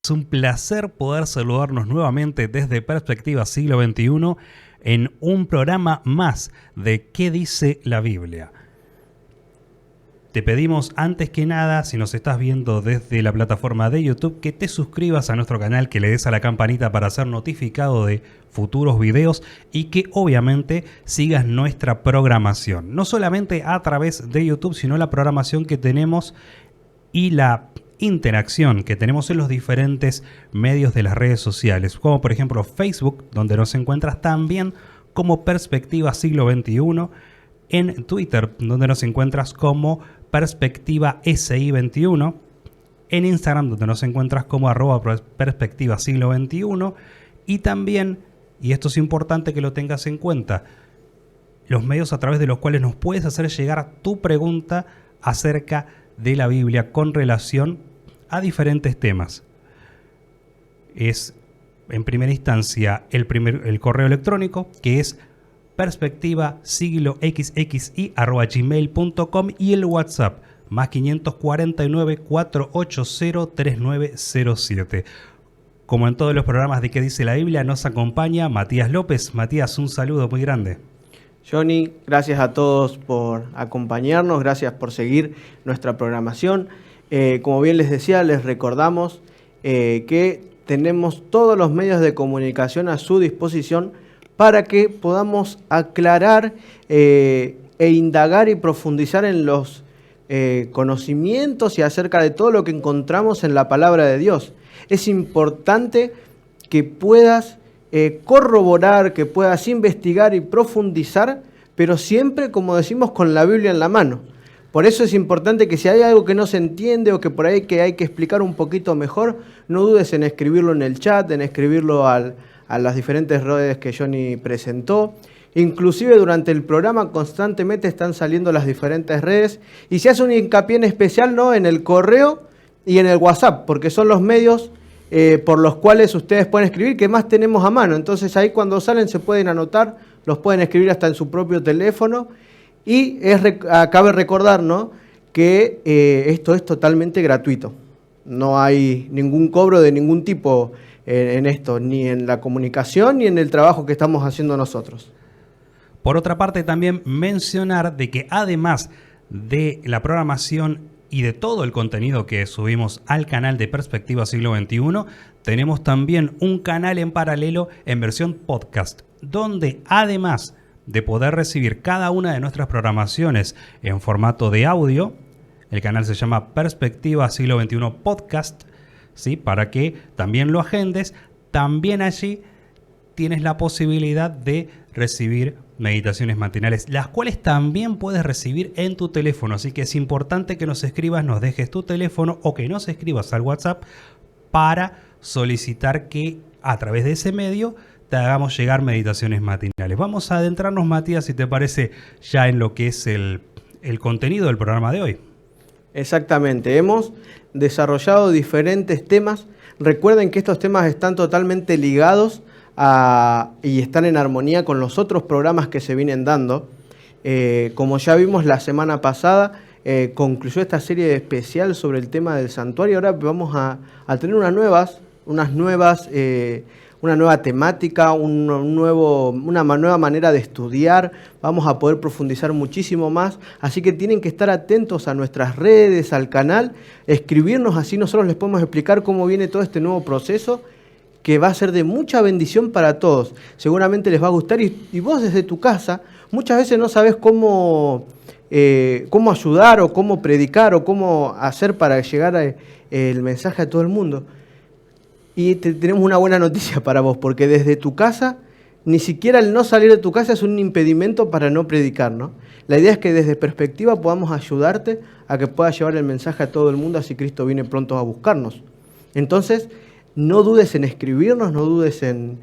Es un placer poder saludarnos nuevamente desde Perspectiva Siglo XXI en un programa más de ¿Qué dice la Biblia? Te pedimos antes que nada, si nos estás viendo desde la plataforma de YouTube, que te suscribas a nuestro canal, que le des a la campanita para ser notificado de futuros videos y que obviamente sigas nuestra programación. No solamente a través de YouTube, sino la programación que tenemos y la interacción que tenemos en los diferentes medios de las redes sociales, como por ejemplo Facebook, donde nos encuentras también como Perspectiva Siglo XXI, en Twitter, donde nos encuentras como Perspectiva SI21, en Instagram, donde nos encuentras como @Perspectiva Siglo XXI, y también, y esto es importante que lo tengas en cuenta, los medios a través de los cuales nos puedes hacer llegar tu pregunta acerca de la Biblia con relación a diferentes temas. Es en primera instancia el correo electrónico, que es perspectivasigloxxi@gmail.com, y el WhatsApp más 549 480 3907. Como en todos los programas de ¿Qué dice la Biblia?, nos acompaña Matías López. Matías, un saludo muy grande. Johnny, gracias a todos por acompañarnos, gracias por seguir nuestra programación. Como bien les decía, les recordamos que tenemos todos los medios de comunicación a su disposición para que podamos aclarar e indagar y profundizar en los conocimientos y acerca de todo lo que encontramos en la palabra de Dios. Es importante que puedas corroborar, que puedas investigar y profundizar, pero siempre, como decimos, con la Biblia en la mano. Por eso es importante que si hay algo que no se entiende o que por ahí que hay que explicar un poquito mejor, no dudes en escribirlo en el chat, en escribirlo a las diferentes redes que Johnny presentó. Inclusive durante el programa constantemente están saliendo las diferentes redes y se hace un hincapié en especial, ¿no?, en el correo y en el WhatsApp, porque son los medios por los cuales ustedes pueden escribir, que más tenemos a mano. Entonces ahí cuando salen se pueden anotar, los pueden escribir hasta en su propio teléfono. Y cabe recordar, ¿no?, que esto es totalmente gratuito. No hay ningún cobro de ningún tipo en esto, ni en la comunicación ni en el trabajo que estamos haciendo nosotros. Por otra parte, también mencionar de que además de la programación y de todo el contenido que subimos al canal de Perspectiva Siglo XXI, tenemos también un canal en paralelo en versión podcast, donde además de poder recibir cada una de nuestras programaciones en formato de audio, el canal se llama Perspectiva Siglo XXI Podcast, ¿sí?, para que también lo agendes. También allí tienes la posibilidad de recibir meditaciones matinales, las cuales también puedes recibir en tu teléfono. Así que es importante que nos escribas, nos dejes tu teléfono o que nos escribas al WhatsApp para solicitar que a través de ese medio te hagamos llegar meditaciones matinales. Vamos a adentrarnos, Matías, si te parece, ya en lo que es el contenido del programa de hoy. Exactamente, hemos desarrollado diferentes temas. Recuerden que estos temas están totalmente ligados y están en armonía con los otros programas que se vienen dando. Como ya vimos la semana pasada, concluyó esta serie especial sobre el tema del santuario. Ahora vamos a tener una nueva temática, una nueva manera de estudiar. Vamos a poder profundizar muchísimo más, así que tienen que estar atentos a nuestras redes, al canal, escribirnos, así nosotros les podemos explicar cómo viene todo este nuevo proceso, que va a ser de mucha bendición para todos. Seguramente les va a gustar y vos desde tu casa muchas veces no sabés cómo ayudar o cómo predicar o cómo hacer para llegar el mensaje a todo el mundo. Y tenemos una buena noticia para vos, porque desde tu casa, ni siquiera el no salir de tu casa es un impedimento para no predicar, ¿no? La idea es que desde Perspectiva podamos ayudarte a que puedas llevar el mensaje a todo el mundo, así Cristo viene pronto a buscarnos. Entonces, no dudes en escribirnos, no dudes en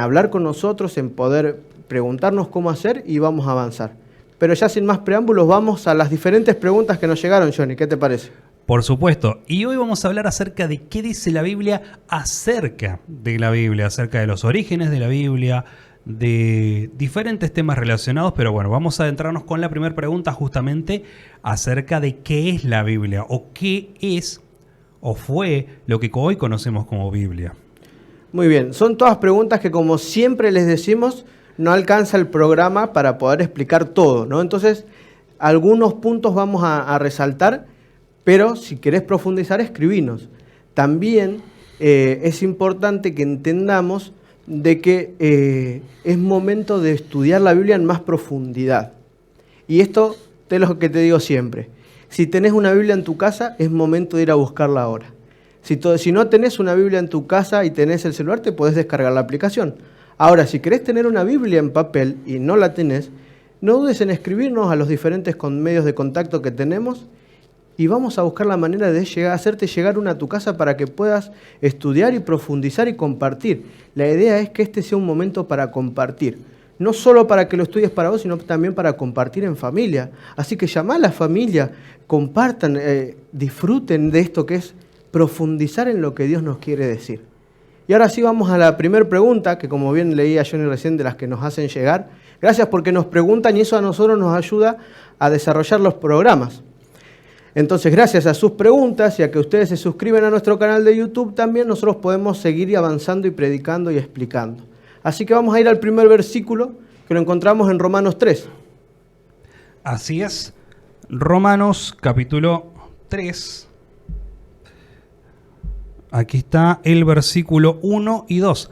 hablar con nosotros, en poder preguntarnos cómo hacer y vamos a avanzar. Pero ya sin más preámbulos, vamos a las diferentes preguntas que nos llegaron, Johnny. ¿Qué te parece? Por supuesto, y hoy vamos a hablar acerca de qué dice la Biblia acerca de la Biblia, acerca de los orígenes de la Biblia, de diferentes temas relacionados, pero bueno, vamos a adentrarnos con la primera pregunta justamente acerca de qué es la Biblia o qué es o fue lo que hoy conocemos como Biblia? Muy bien, son todas preguntas que, como siempre les decimos, no alcanza el programa para poder explicar todo, ¿no? Entonces, algunos puntos vamos a resaltar, pero si querés profundizar, escribinos. También es importante que entendamos de que es momento de estudiar la Biblia en más profundidad. Y esto es lo que te digo siempre. Si tenés una Biblia en tu casa, es momento de ir a buscarla ahora. Si no tenés una Biblia en tu casa y tenés el celular, te podés descargar la aplicación. Ahora, si querés tener una Biblia en papel y no la tenés, no dudes en escribirnos a los diferentes medios de contacto que tenemos y vamos a buscar la manera de hacerte llegar una a tu casa para que puedas estudiar y profundizar y compartir. La idea es que este sea un momento para compartir. No solo para que lo estudies para vos, sino también para compartir en familia. Así que llamá a la familia, compartan, disfruten de esto que es profundizar en lo que Dios nos quiere decir. Y ahora sí vamos a la primera pregunta, que como bien leía Johnny recién, de las que nos hacen llegar. Gracias porque nos preguntan y eso a nosotros nos ayuda a desarrollar los programas. Entonces, gracias a sus preguntas y a que ustedes se suscriben a nuestro canal de YouTube, también nosotros podemos seguir avanzando y predicando y explicando. Así que vamos a ir al primer versículo que lo encontramos en Romanos 3. Así es, Romanos capítulo 3. Aquí está el versículo 1 y 2.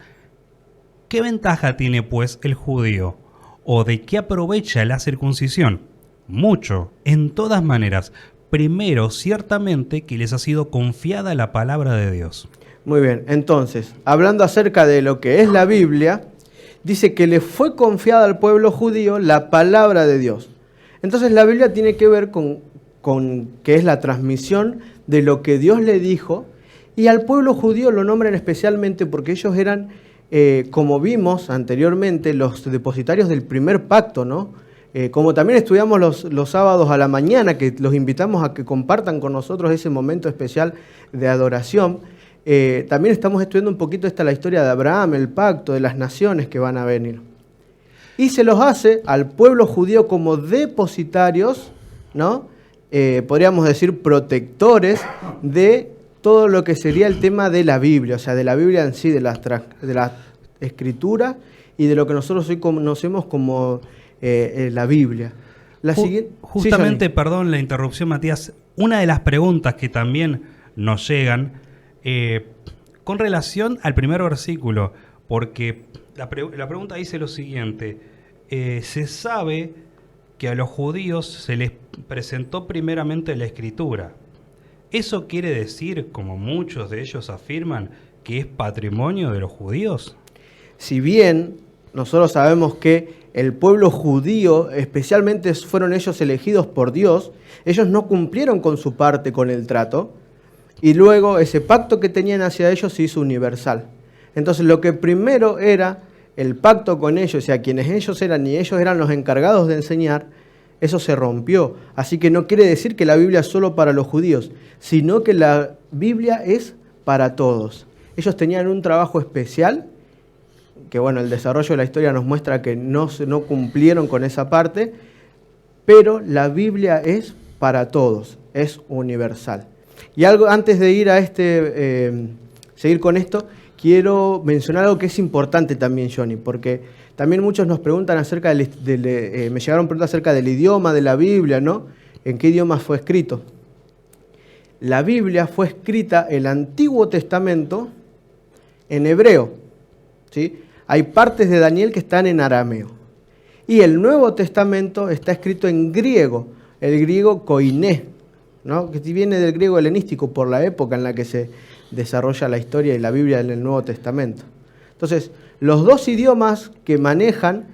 ¿Qué ventaja tiene pues el judío? ¿O de qué aprovecha la circuncisión? Mucho, en todas maneras. Primero, ciertamente que les ha sido confiada la palabra de Dios. Muy bien, entonces, hablando acerca de lo que es la Biblia, dice que le fue confiada al pueblo judío la palabra de Dios. Entonces la Biblia tiene que ver con que es la transmisión de lo que Dios le dijo. Y al pueblo judío lo nombran especialmente porque ellos eran, como vimos anteriormente, los depositarios del primer pacto, ¿no? Como también estudiamos los sábados a la mañana, que los invitamos a que compartan con nosotros ese momento especial de adoración, también estamos estudiando un poquito la historia de Abraham, el pacto de las naciones que van a venir. Y se los hace al pueblo judío como depositarios, ¿no? Podríamos decir protectores de todo lo que sería el tema de la Biblia, o sea, de la Biblia en sí, de la escritura y de lo que nosotros hoy conocemos como la Biblia. Justamente, sí, perdón la interrupción, Matías, una de las preguntas que también nos llegan con relación al primer versículo, porque la pregunta dice lo siguiente: se sabe que a los judíos se les presentó primeramente la escritura. ¿Eso quiere decir, como muchos de ellos afirman, que es patrimonio de los judíos? Si bien nosotros sabemos que el pueblo judío, especialmente fueron ellos elegidos por Dios, ellos no cumplieron con su parte con el trato, y luego ese pacto que tenían hacia ellos se hizo universal. Entonces lo que primero era el pacto con ellos, o sea, quienes ellos eran y ellos eran los encargados de enseñar, eso se rompió. Así que no quiere decir que la Biblia es solo para los judíos, sino que la Biblia es para todos. Ellos tenían un trabajo especial, que bueno, el desarrollo de la historia nos muestra que no cumplieron con esa parte, pero la Biblia es para todos, es universal. Y algo antes de ir a seguir con esto, quiero mencionar algo que es importante también, Johnny, porque también muchos nos preguntan acerca me llegaron preguntas acerca del idioma de la Biblia, ¿no? ¿En qué idioma fue escrito? La Biblia fue escrita, el Antiguo Testamento, en hebreo, ¿sí? Hay partes de Daniel que están en arameo. Y el Nuevo Testamento está escrito en griego, el griego koiné, ¿no? Que viene del griego helenístico por la época en la que se desarrolla la historia y la Biblia en el Nuevo Testamento. Entonces, los dos idiomas que manejan,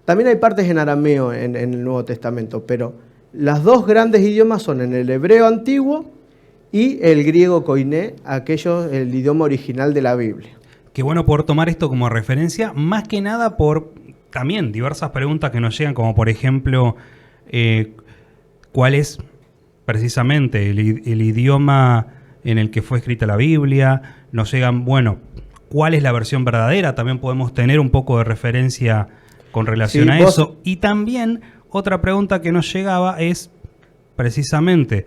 también hay partes en arameo en el Nuevo Testamento, pero los dos grandes idiomas son en el hebreo antiguo y el griego koiné, el idioma original de la Biblia. Qué bueno poder tomar esto como referencia, más que nada por también diversas preguntas que nos llegan, como por ejemplo, ¿cuál es precisamente el idioma en el que fue escrita la Biblia? Nos llegan, bueno, ¿cuál es la versión verdadera? También podemos tener un poco de referencia con relación a eso. Y también otra pregunta que nos llegaba es precisamente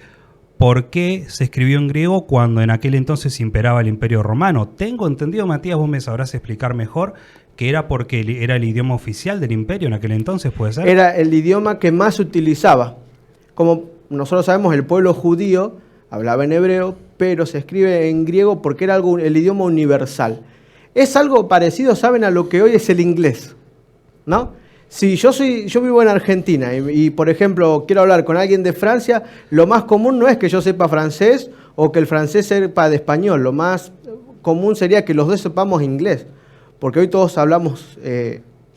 ¿por qué se escribió en griego cuando en aquel entonces imperaba el Imperio Romano? Tengo entendido, Matías, vos me sabrás explicar mejor, que era porque era el idioma oficial del imperio en aquel entonces, ¿puede ser? Era el idioma que más se utilizaba. Como nosotros sabemos, el pueblo judío hablaba en hebreo, pero se escribe en griego porque era el idioma universal. Es algo parecido, ¿saben?, a lo que hoy es el inglés, ¿no? Si yo vivo en Argentina y, por ejemplo, quiero hablar con alguien de Francia, lo más común no es que yo sepa francés o que el francés sepa de español. Lo más común sería que los dos sepamos inglés, porque hoy todos hablamos,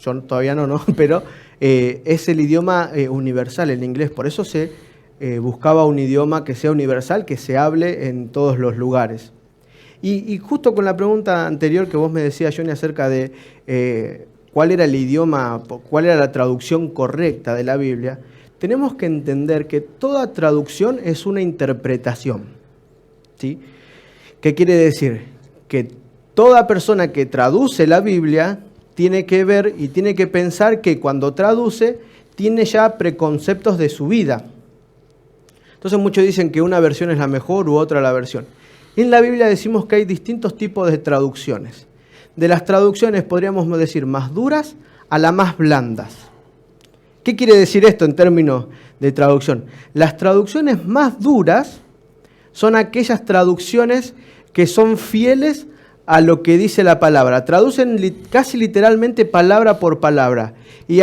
yo todavía no, pero es el idioma universal, el inglés. Por eso se buscaba un idioma que sea universal, que se hable en todos los lugares. Y justo con la pregunta anterior que vos me decías, Johnny, acerca de cuál era el idioma, cuál era la traducción correcta de la Biblia, tenemos que entender que toda traducción es una interpretación, ¿sí? ¿Qué quiere decir? Que toda persona que traduce la Biblia tiene que ver y tiene que pensar que cuando traduce tiene ya preconceptos de su vida. Entonces muchos dicen que una versión es la mejor u otra la versión. En la Biblia decimos que hay distintos tipos de traducciones. De las traducciones podríamos decir más duras a las más blandas. ¿Qué quiere decir esto en términos de traducción? Las traducciones más duras son aquellas traducciones que son fieles a lo que dice la palabra. Traducen casi literalmente palabra por palabra. Y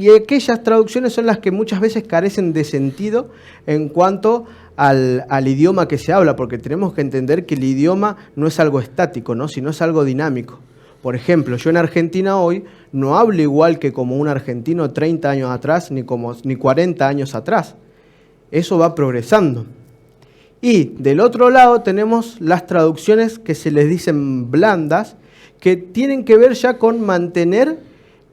aquellas traducciones son las que muchas veces carecen de sentido en cuanto al idioma que se habla, porque tenemos que entender que el idioma no es algo estático, ¿no?, sino es algo dinámico. Por ejemplo, yo en Argentina hoy no hablo igual que como un argentino 30 años atrás, ni 40 años atrás. Eso va progresando. Y del otro lado tenemos las traducciones que se les dicen blandas, que tienen que ver ya con mantener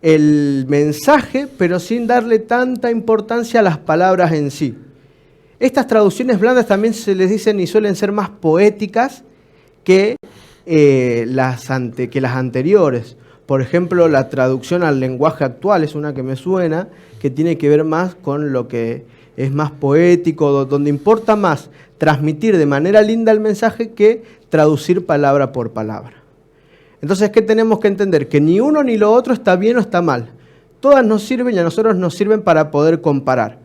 el mensaje, pero sin darle tanta importancia a las palabras en sí. Estas traducciones blandas también se les dicen y suelen ser más poéticas que las anteriores. Por ejemplo, la traducción al lenguaje actual es una que me suena, que tiene que ver más con lo que es más poético, donde importa más transmitir de manera linda el mensaje que traducir palabra por palabra. Entonces, ¿qué tenemos que entender? Que ni uno ni lo otro está bien o está mal. Todas nos sirven y a nosotros nos sirven para poder comparar.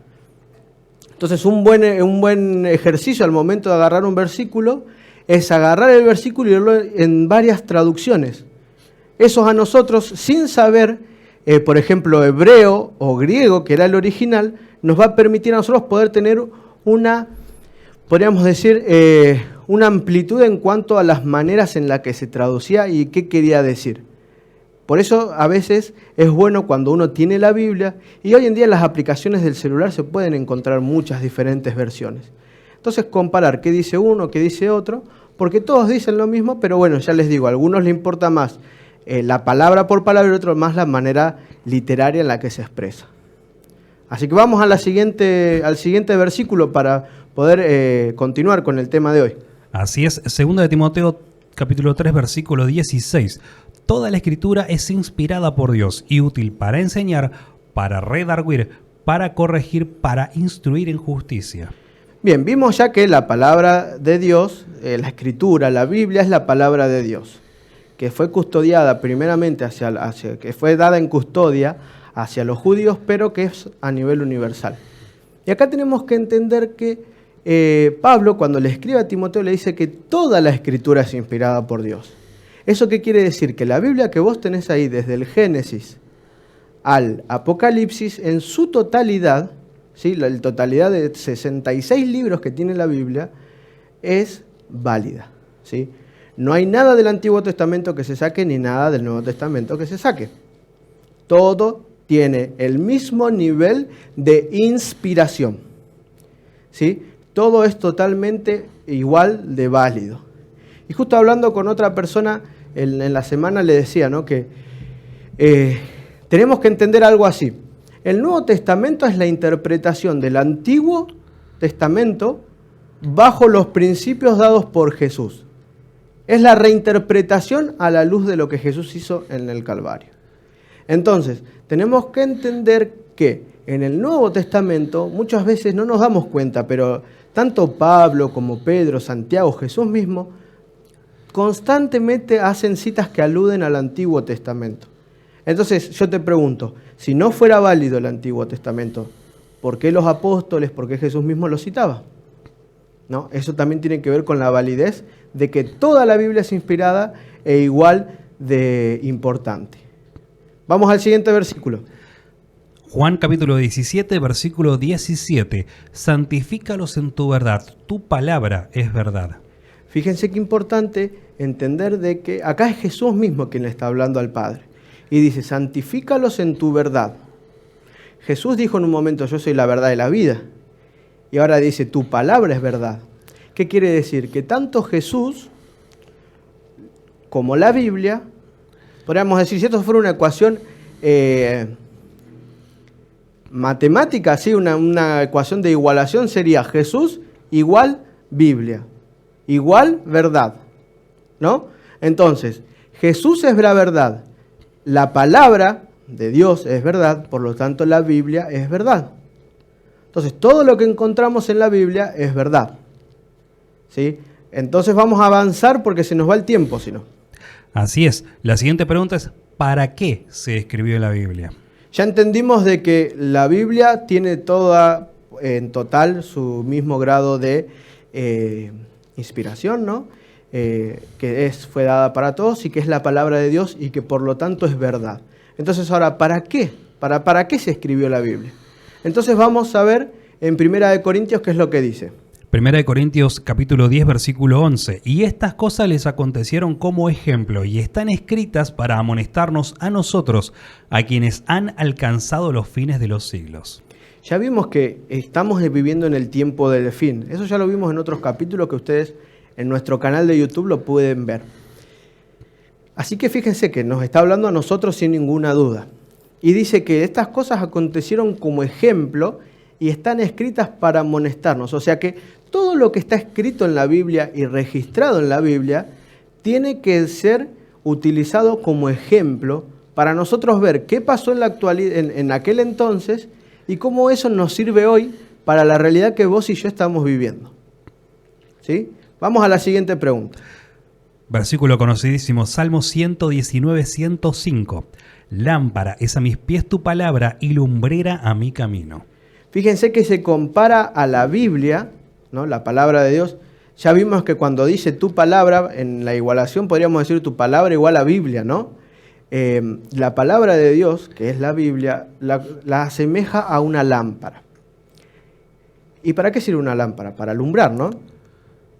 Entonces, un buen ejercicio al momento de agarrar un versículo es agarrar el versículo y leerlo en varias traducciones. Eso a nosotros, sin saber, por ejemplo, hebreo o griego, que era el original, nos va a permitir a nosotros poder tener podríamos decir, una amplitud en cuanto a las maneras en las que se traducía y qué quería decir. Por eso a veces es bueno cuando uno tiene la Biblia, y hoy en día en las aplicaciones del celular se pueden encontrar muchas diferentes versiones. Entonces comparar qué dice uno, qué dice otro, porque todos dicen lo mismo, pero bueno, ya les digo, a algunos les importa más la palabra por palabra y a otros más la manera literaria en la que se expresa. Así que vamos al siguiente versículo para poder continuar con el tema de hoy. Así es, 2 de Timoteo capítulo 3 versículo 16. Toda la escritura es inspirada por Dios y útil para enseñar, para redarguir, para corregir, para instruir en justicia. Bien, vimos ya que la palabra de Dios, la escritura, la Biblia es la palabra de Dios, que fue custodiada primeramente que fue dada en custodia hacia los judíos, pero que es a nivel universal. Y acá tenemos que entender que Pablo, cuando le escribe a Timoteo, le dice que toda la escritura es inspirada por Dios. ¿Eso qué quiere decir? Que la Biblia que vos tenés ahí, desde el Génesis al Apocalipsis, en su totalidad, ¿sí?, la totalidad de 66 libros que tiene la Biblia, es válida, ¿sí? No hay nada del Antiguo Testamento que se saque, ni nada del Nuevo Testamento que se saque. Todo tiene el mismo nivel de inspiración, ¿sí? Todo es totalmente igual de válido. Y justo hablando con otra persona en la semana le decía, ¿no?, que tenemos que entender algo así. El Nuevo Testamento es la interpretación del Antiguo Testamento bajo los principios dados por Jesús. Es la reinterpretación a la luz de lo que Jesús hizo en el Calvario. Entonces, tenemos que entender que en el Nuevo Testamento muchas veces no nos damos cuenta, pero tanto Pablo como Pedro, Santiago, Jesús mismo, constantemente hacen citas que aluden al Antiguo Testamento. Entonces yo te pregunto, si no fuera válido el Antiguo Testamento, ¿por qué los apóstoles, por qué Jesús mismo lo citaba? ¿No? Eso también tiene que ver con la validez de que toda la Biblia es inspirada e igual de importante. Vamos al siguiente versículo. Juan capítulo 17, versículo 17. Santifícalos en tu verdad, tu palabra es verdad. Fíjense qué importante entender de que acá es Jesús mismo quien le está hablando al Padre. Y dice, santifícalos en tu verdad. Jesús dijo en un momento, yo soy la verdad de la vida. Y ahora dice, tu palabra es verdad. ¿Qué quiere decir? Que tanto Jesús como la Biblia, podríamos decir, si esto fuera una ecuación matemática, ¿sí? una ecuación de igualación, sería Jesús igual Biblia, igual verdad, ¿no? Entonces, Jesús es la verdad, la palabra de Dios es verdad, por lo tanto la Biblia es verdad. Entonces, todo lo que encontramos en la Biblia es verdad, ¿sí? Entonces vamos a avanzar porque se nos va el tiempo, si no. Así es. La siguiente pregunta es, ¿para qué se escribió la Biblia? Ya entendimos de que la Biblia tiene toda, en total, su mismo grado de inspiración, ¿no? Fue dada para todos y que es la palabra de Dios y que por lo tanto es verdad. Entonces ahora, ¿para qué? ¿Para qué se escribió la Biblia? Entonces vamos a ver en 1 Corintios qué es lo que dice. 1 Corintios capítulo 10 versículo 11. Y estas cosas les acontecieron como ejemplo y están escritas para amonestarnos a nosotros, a quienes han alcanzado los fines de los siglos. Ya vimos que estamos viviendo en el tiempo del fin. Eso ya lo vimos en otros capítulos que ustedes en nuestro canal de YouTube lo pueden ver. Así que fíjense que nos está hablando a nosotros sin ninguna duda. Y dice que estas cosas acontecieron como ejemplo y están escritas para amonestarnos. O sea que todo lo que está escrito en la Biblia y registrado en la Biblia tiene que ser utilizado como ejemplo para nosotros ver qué pasó en la actualidad, en aquel entonces y cómo eso nos sirve hoy para la realidad que vos y yo estamos viviendo. ¿Sí? Vamos a la siguiente pregunta. Versículo conocidísimo, Salmo 119, 105. Lámpara es a mis pies tu palabra y lumbrera a mi camino. Fíjense que se compara a la Biblia, ¿no? La palabra de Dios. Ya vimos que cuando dice tu palabra, en la igualación podríamos decir tu palabra igual a Biblia, ¿no? La palabra de Dios, que es la Biblia, la asemeja a una lámpara. ¿Y para qué sirve una lámpara? Para alumbrar, ¿no?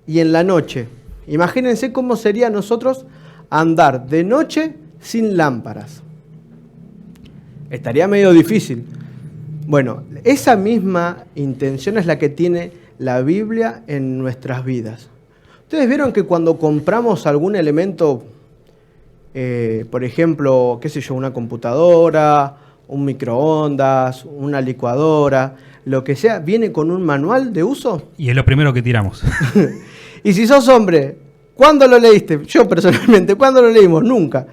Y en la noche, imagínense cómo sería nosotros andar de noche sin lámparas. Estaría medio difícil. Bueno, esa misma intención es la que tiene la Biblia en nuestras vidas. Ustedes vieron que cuando compramos algún elemento, por ejemplo, qué sé yo, una computadora, un microondas, una licuadora, lo que sea, viene con un manual de uso. Y es lo primero que tiramos. Y si sos hombre, ¿cuándo lo leíste? Yo personalmente, ¿cuándo lo leímos? Nunca.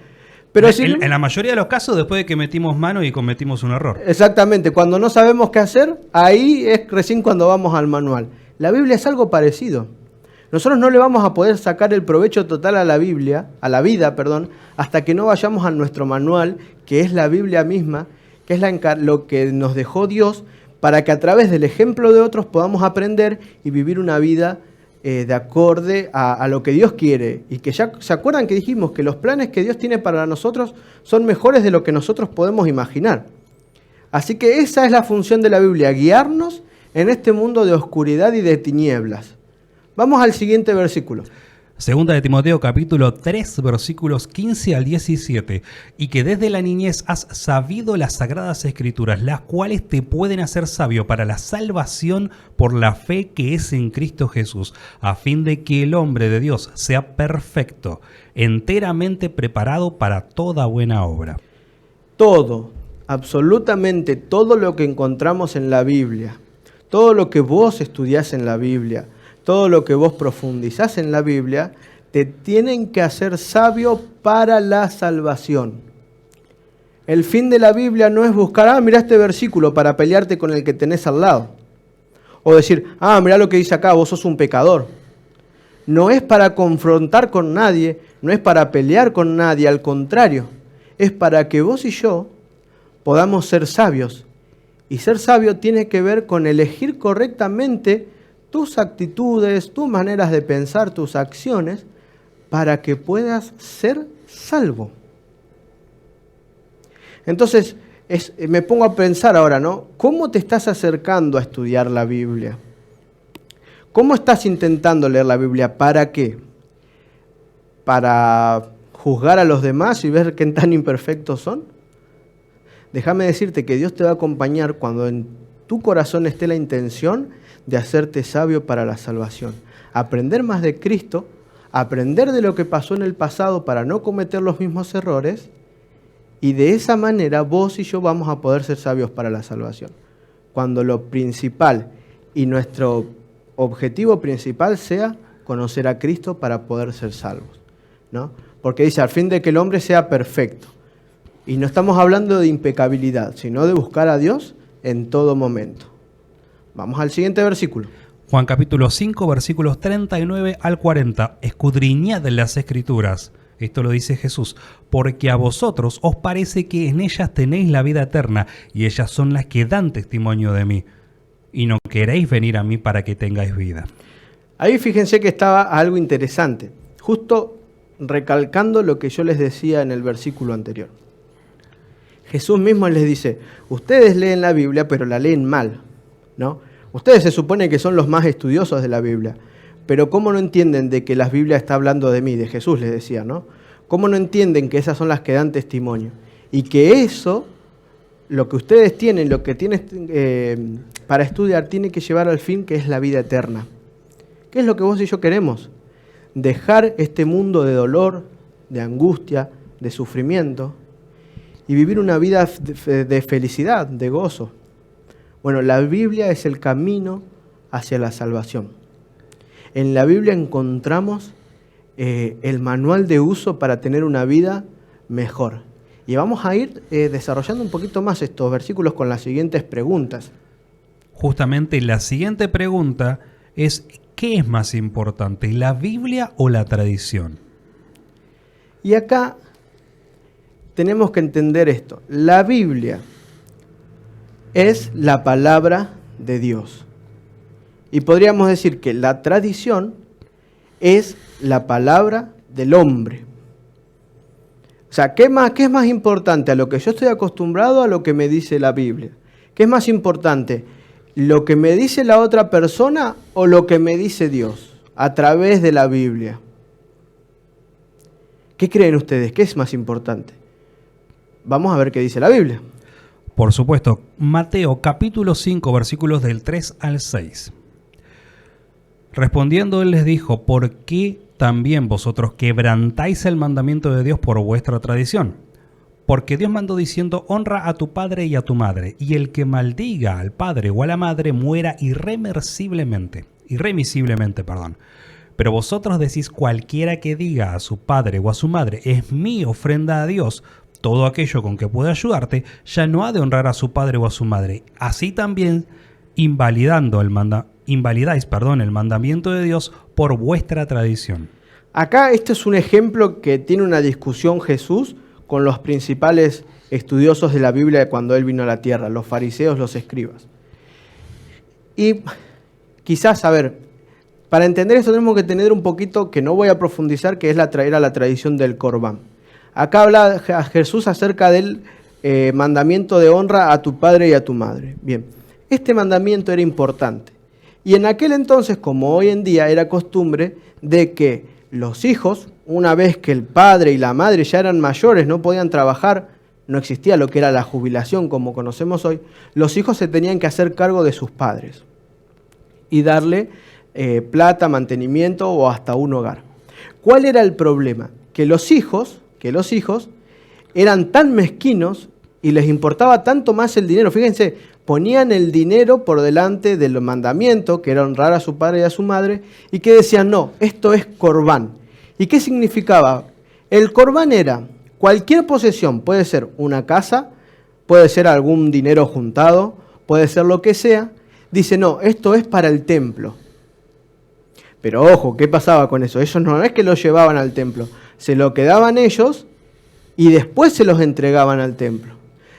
Pero en la mayoría de los casos, después de que metimos mano y cometimos un error. Exactamente, cuando no sabemos qué hacer, ahí es recién cuando vamos al manual. La Biblia es algo parecido. Nosotros no le vamos a poder sacar el provecho total a la Biblia, a la vida, perdón, hasta que no vayamos a nuestro manual, que es la Biblia misma, que es lo que nos dejó Dios, para que a través del ejemplo de otros podamos aprender y vivir una vida de acorde a lo que Dios quiere. Y que ya se acuerdan que dijimos que los planes que Dios tiene para nosotros son mejores de lo que nosotros podemos imaginar. Así que esa es la función de la Biblia, guiarnos en este mundo de oscuridad y de tinieblas. Vamos al siguiente versículo. Segunda de Timoteo capítulo 3 versículos 15 al 17. Y que desde la niñez has sabido las sagradas escrituras, las cuales te pueden hacer sabio para la salvación por la fe que es en Cristo Jesús, a fin de que el hombre de Dios sea perfecto, enteramente preparado para toda buena obra. Todo, absolutamente todo lo que encontramos en la Biblia, todo lo que vos estudiás en la Biblia, todo lo que vos profundizás en la Biblia, te tienen que hacer sabio para la salvación. El fin de la Biblia no es buscar, mirá este versículo para pelearte con el que tenés al lado. O decir, mirá lo que dice acá, vos sos un pecador. No es para confrontar con nadie, no es para pelear con nadie, al contrario, es para que vos y yo podamos ser sabios. Y ser sabio tiene que ver con elegir correctamente tus actitudes, tus maneras de pensar, tus acciones, para que puedas ser salvo. Entonces, me pongo a pensar ahora, ¿no? ¿Cómo te estás acercando a estudiar la Biblia? ¿Cómo estás intentando leer la Biblia? ¿Para qué? ¿Para juzgar a los demás y ver qué tan imperfectos son? Déjame decirte que Dios te va a acompañar cuando en tu corazón esté la intención de hacerte sabio para la salvación. Aprender más de Cristo, aprender de lo que pasó en el pasado para no cometer los mismos errores, y de esa manera vos y yo vamos a poder ser sabios para la salvación. Cuando lo principal y nuestro objetivo principal sea conocer a Cristo para poder ser salvos, ¿no? Porque dice, al fin de que el hombre sea perfecto. Y no estamos hablando de impecabilidad, sino de buscar a Dios en todo momento. Vamos al siguiente versículo. Juan capítulo 5, versículos 39 al 40. Escudriñad las Escrituras. Esto lo dice Jesús. Porque a vosotros os parece que en ellas tenéis la vida eterna, y ellas son las que dan testimonio de mí. Y no queréis venir a mí para que tengáis vida. Ahí fíjense que estaba algo interesante. Justo recalcando lo que yo les decía en el versículo anterior. Jesús mismo les dice, ustedes leen la Biblia, pero la leen mal, ¿no? Ustedes se supone que son los más estudiosos de la Biblia, pero ¿cómo no entienden de que la Biblia está hablando de mí? De Jesús les decía, ¿no? ¿Cómo no entienden que esas son las que dan testimonio? Y que eso, lo que ustedes tienen, lo que tienen para estudiar, tiene que llevar al fin que es la vida eterna. ¿Qué es lo que vos y yo queremos? Dejar este mundo de dolor, de angustia, de sufrimiento, y vivir una vida de felicidad, de gozo. Bueno, la Biblia es el camino hacia la salvación. En la Biblia encontramos el manual de uso para tener una vida mejor. Y vamos a ir desarrollando un poquito más estos versículos con las siguientes preguntas. Justamente la siguiente pregunta es, ¿qué es más importante, la Biblia o la tradición? Y acá tenemos que entender esto. La Biblia es la palabra de Dios. Y podríamos decir que la tradición es la palabra del hombre. O sea, ¿qué es más importante? ¿A lo que yo estoy acostumbrado o a lo que me dice la Biblia? ¿Qué es más importante? ¿Lo que me dice la otra persona o lo que me dice Dios a través de la Biblia? ¿Qué creen ustedes? ¿Qué es más importante? Vamos a ver qué dice la Biblia. Por supuesto, Mateo capítulo 5, versículos del 3 al 6. Respondiendo él les dijo, ¿por qué también vosotros quebrantáis el mandamiento de Dios por vuestra tradición? Porque Dios mandó diciendo, honra a tu padre y a tu madre, y el que maldiga al padre o a la madre muera irremisiblemente. Pero vosotros decís, cualquiera que diga a su padre o a su madre, es mi ofrenda a Dios, todo aquello con que pueda ayudarte, ya no ha de honrar a su padre o a su madre. Así también invalidáis el mandamiento de Dios por vuestra tradición. Acá este es un ejemplo que tiene una discusión Jesús con los principales estudiosos de la Biblia cuando Él vino a la tierra, los fariseos, los escribas. Y quizás, para entender esto tenemos que tener un poquito, que no voy a profundizar, que es la tradición del Corbán. Acá habla Jesús acerca del mandamiento de honra a tu padre y a tu madre. Bien, este mandamiento era importante. Y en aquel entonces, como hoy en día, era costumbre de que los hijos, una vez que el padre y la madre ya eran mayores, no podían trabajar, no existía lo que era la jubilación como conocemos hoy, los hijos se tenían que hacer cargo de sus padres y darle plata, mantenimiento o hasta un hogar. ¿Cuál era el problema? Que los hijos eran tan mezquinos y les importaba tanto más el dinero. Fíjense, ponían el dinero por delante del mandamiento, que era honrar a su padre y a su madre, y que decían, no, esto es Corbán. ¿Y qué significaba? El Corbán era cualquier posesión, puede ser una casa, puede ser algún dinero juntado, puede ser lo que sea, dice, no, esto es para el templo. Pero ojo, ¿qué pasaba con eso? Ellos no es que lo llevaban al templo, se lo quedaban ellos y después se los entregaban al templo.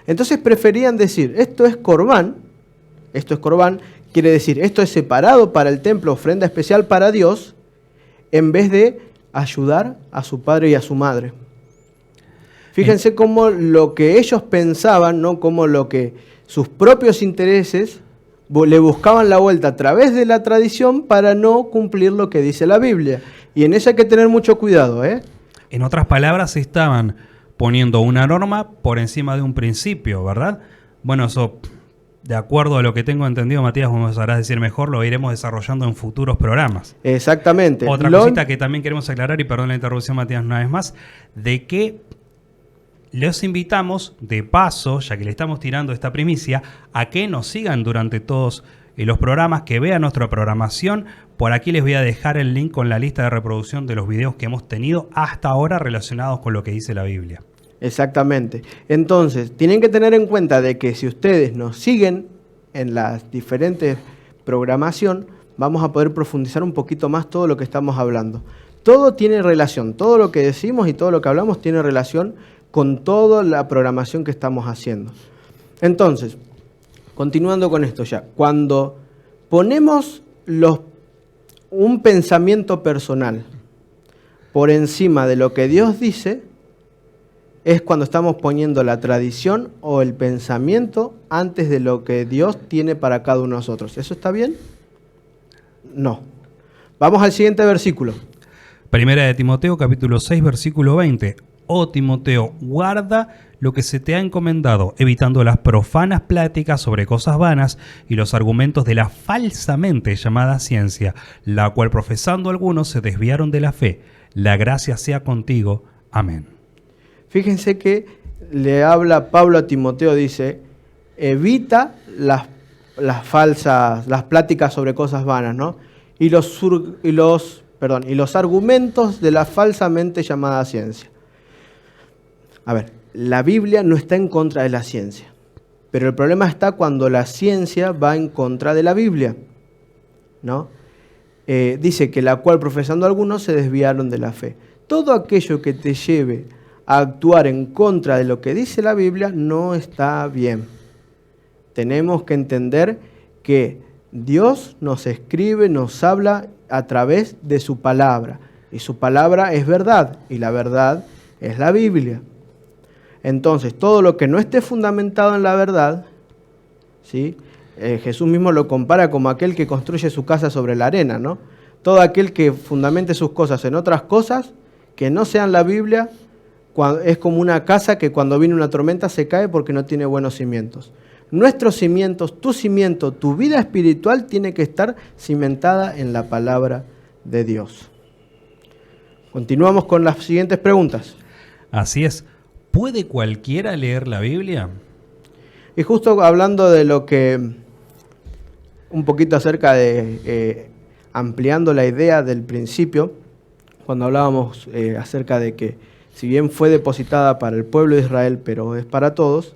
Entonces preferían decir, esto es corbán, quiere decir, esto es separado para el templo, ofrenda especial para Dios, en vez de ayudar a su padre y a su madre. Fíjense cómo lo que ellos pensaban, no como lo que sus propios intereses le buscaban la vuelta a través de la tradición para no cumplir lo que dice la Biblia. Y en eso hay que tener mucho cuidado, ¿eh? En otras palabras, estaban poniendo una norma por encima de un principio, ¿verdad? Bueno, eso, de acuerdo a lo que tengo entendido, Matías, vos me sabrás decir mejor, lo iremos desarrollando en futuros programas. Exactamente. Otra cosita que también queremos aclarar, y perdón la interrupción, Matías, una vez más, de que los invitamos, de paso, ya que le estamos tirando esta primicia, a que nos sigan durante todos los programas, que vean nuestra programación. Por aquí les voy a dejar el link con la lista de reproducción de los videos que hemos tenido hasta ahora relacionados con lo que dice la Biblia. Exactamente. Entonces, tienen que tener en cuenta de que si ustedes nos siguen en las diferentes programación, vamos a poder profundizar un poquito más todo lo que estamos hablando. Todo tiene relación, todo lo que decimos y todo lo que hablamos tiene relación con toda la programación que estamos haciendo. Entonces, continuando con esto ya, cuando ponemos un pensamiento personal por encima de lo que Dios dice, es cuando estamos poniendo la tradición o el pensamiento antes de lo que Dios tiene para cada uno de nosotros. ¿Eso está bien? No. Vamos al siguiente versículo. Primera de Timoteo, capítulo 6, versículo 20. Oh Timoteo, guarda lo que se te ha encomendado, evitando las profanas pláticas sobre cosas vanas y los argumentos de la falsamente llamada ciencia, la cual profesando algunos se desviaron de la fe. La gracia sea contigo. Amén. Fíjense que le habla Pablo a Timoteo, dice, evita las pláticas sobre cosas vanas, ¿no? Y los argumentos de la falsamente llamada ciencia. A ver, la Biblia no está en contra de la ciencia, pero el problema está cuando la ciencia va en contra de la Biblia, ¿no? Dice que la cual profesando algunos se desviaron de la fe. Todo aquello que te lleve a actuar en contra de lo que dice la Biblia no está bien. Tenemos que entender que Dios nos escribe, nos habla a través de su palabra, y su palabra es verdad, y la verdad es la Biblia. Entonces, todo lo que no esté fundamentado en la verdad, ¿sí? Jesús mismo lo compara como aquel que construye su casa sobre la arena, ¿no? Todo aquel que fundamente sus cosas en otras cosas que no sean la Biblia, es como una casa que cuando viene una tormenta se cae porque no tiene buenos cimientos. Nuestros cimientos, tu cimiento, tu vida espiritual tiene que estar cimentada en la palabra de Dios. Continuamos con las siguientes preguntas. Así es. ¿Puede cualquiera leer la Biblia? Y justo hablando de lo que, un poquito acerca de, ampliando la idea del principio, cuando hablábamos acerca de que si bien fue depositada para el pueblo de Israel, pero es para todos,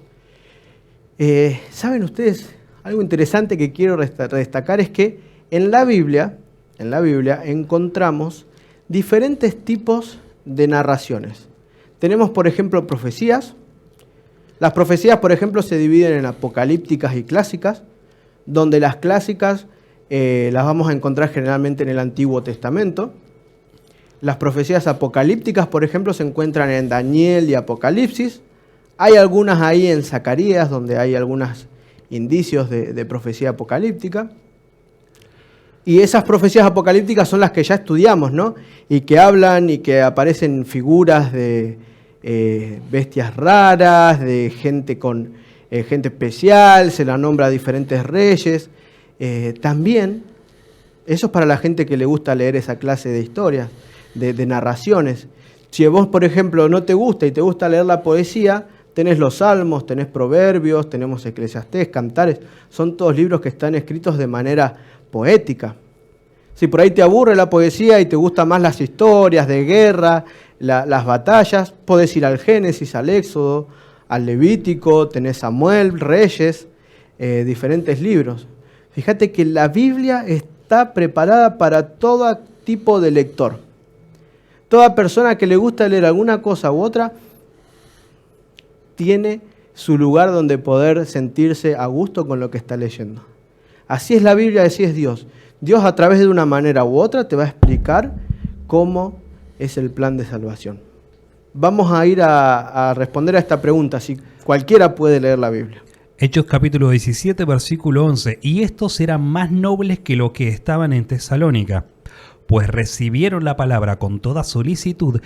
¿saben ustedes? Algo interesante que quiero destacar es que en la Biblia encontramos diferentes tipos de narraciones. Tenemos, por ejemplo, profecías. Las profecías, por ejemplo, se dividen en apocalípticas y clásicas, donde las clásicas las vamos a encontrar generalmente en el Antiguo Testamento. Las profecías apocalípticas, por ejemplo, se encuentran en Daniel y Apocalipsis. Hay algunas ahí en Zacarías, donde hay algunos indicios de profecía apocalíptica. Y esas profecías apocalípticas son las que ya estudiamos, ¿no? Y que hablan y que aparecen figuras de bestias raras, de gente gente especial, se la nombra a diferentes reyes. También, eso es para la gente que le gusta leer esa clase de historias, de narraciones. Si a vos, por ejemplo, no te gusta y te gusta leer la poesía, tenés los Salmos, tenés Proverbios, tenemos Eclesiastés, Cantares. Son todos libros que están escritos de manera poética. Si por ahí te aburre la poesía y te gustan más las historias de guerra, las batallas, podés ir al Génesis, al Éxodo, al Levítico, tenés Samuel, Reyes, diferentes libros. Fíjate que la Biblia está preparada para todo tipo de lector. Toda persona que le gusta leer alguna cosa u otra tiene su lugar donde poder sentirse a gusto con lo que está leyendo. Así es la Biblia, así es Dios. Dios a través de una manera u otra te va a explicar cómo es el plan de salvación. Vamos a ir a responder a esta pregunta, si cualquiera puede leer la Biblia. Hechos capítulo 17, versículo 11. Y estos eran más nobles que los que estaban en Tesalónica, pues recibieron la palabra con toda solicitud,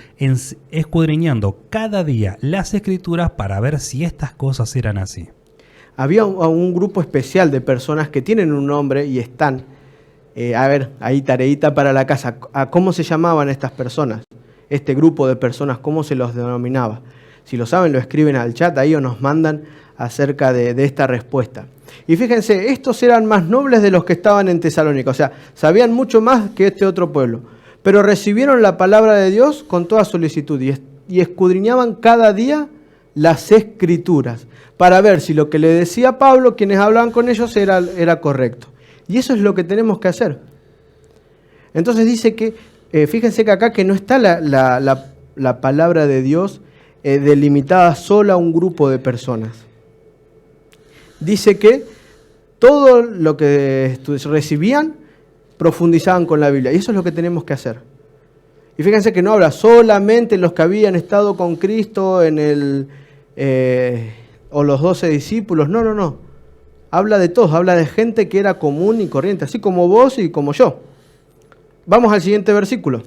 escudriñando cada día las Escrituras para ver si estas cosas eran así. Había un grupo especial de personas que tienen un nombre y están, ahí tareita para la casa. ¿Cómo se llamaban estas personas? Este grupo de personas, ¿cómo se los denominaba? Si lo saben, lo escriben al chat ahí o nos mandan acerca de esta respuesta. Y fíjense, estos eran más nobles de los que estaban en Tesalónica, o sea, sabían mucho más que este otro pueblo, pero recibieron la palabra de Dios con toda solicitud y escudriñaban cada día las Escrituras para ver si lo que le decía Pablo, quienes hablaban con ellos, era correcto. Y eso es lo que tenemos que hacer. Entonces dice que, fíjense que acá que no está la palabra de Dios delimitada solo a un grupo de personas. Dice que todo lo que recibían profundizaban con la Biblia. Y eso es lo que tenemos que hacer. Y fíjense que no habla solamente los que habían estado con Cristo o los 12 discípulos. No. Habla de todos, habla de gente que era común y corriente, así como vos y como yo. Vamos al siguiente versículo.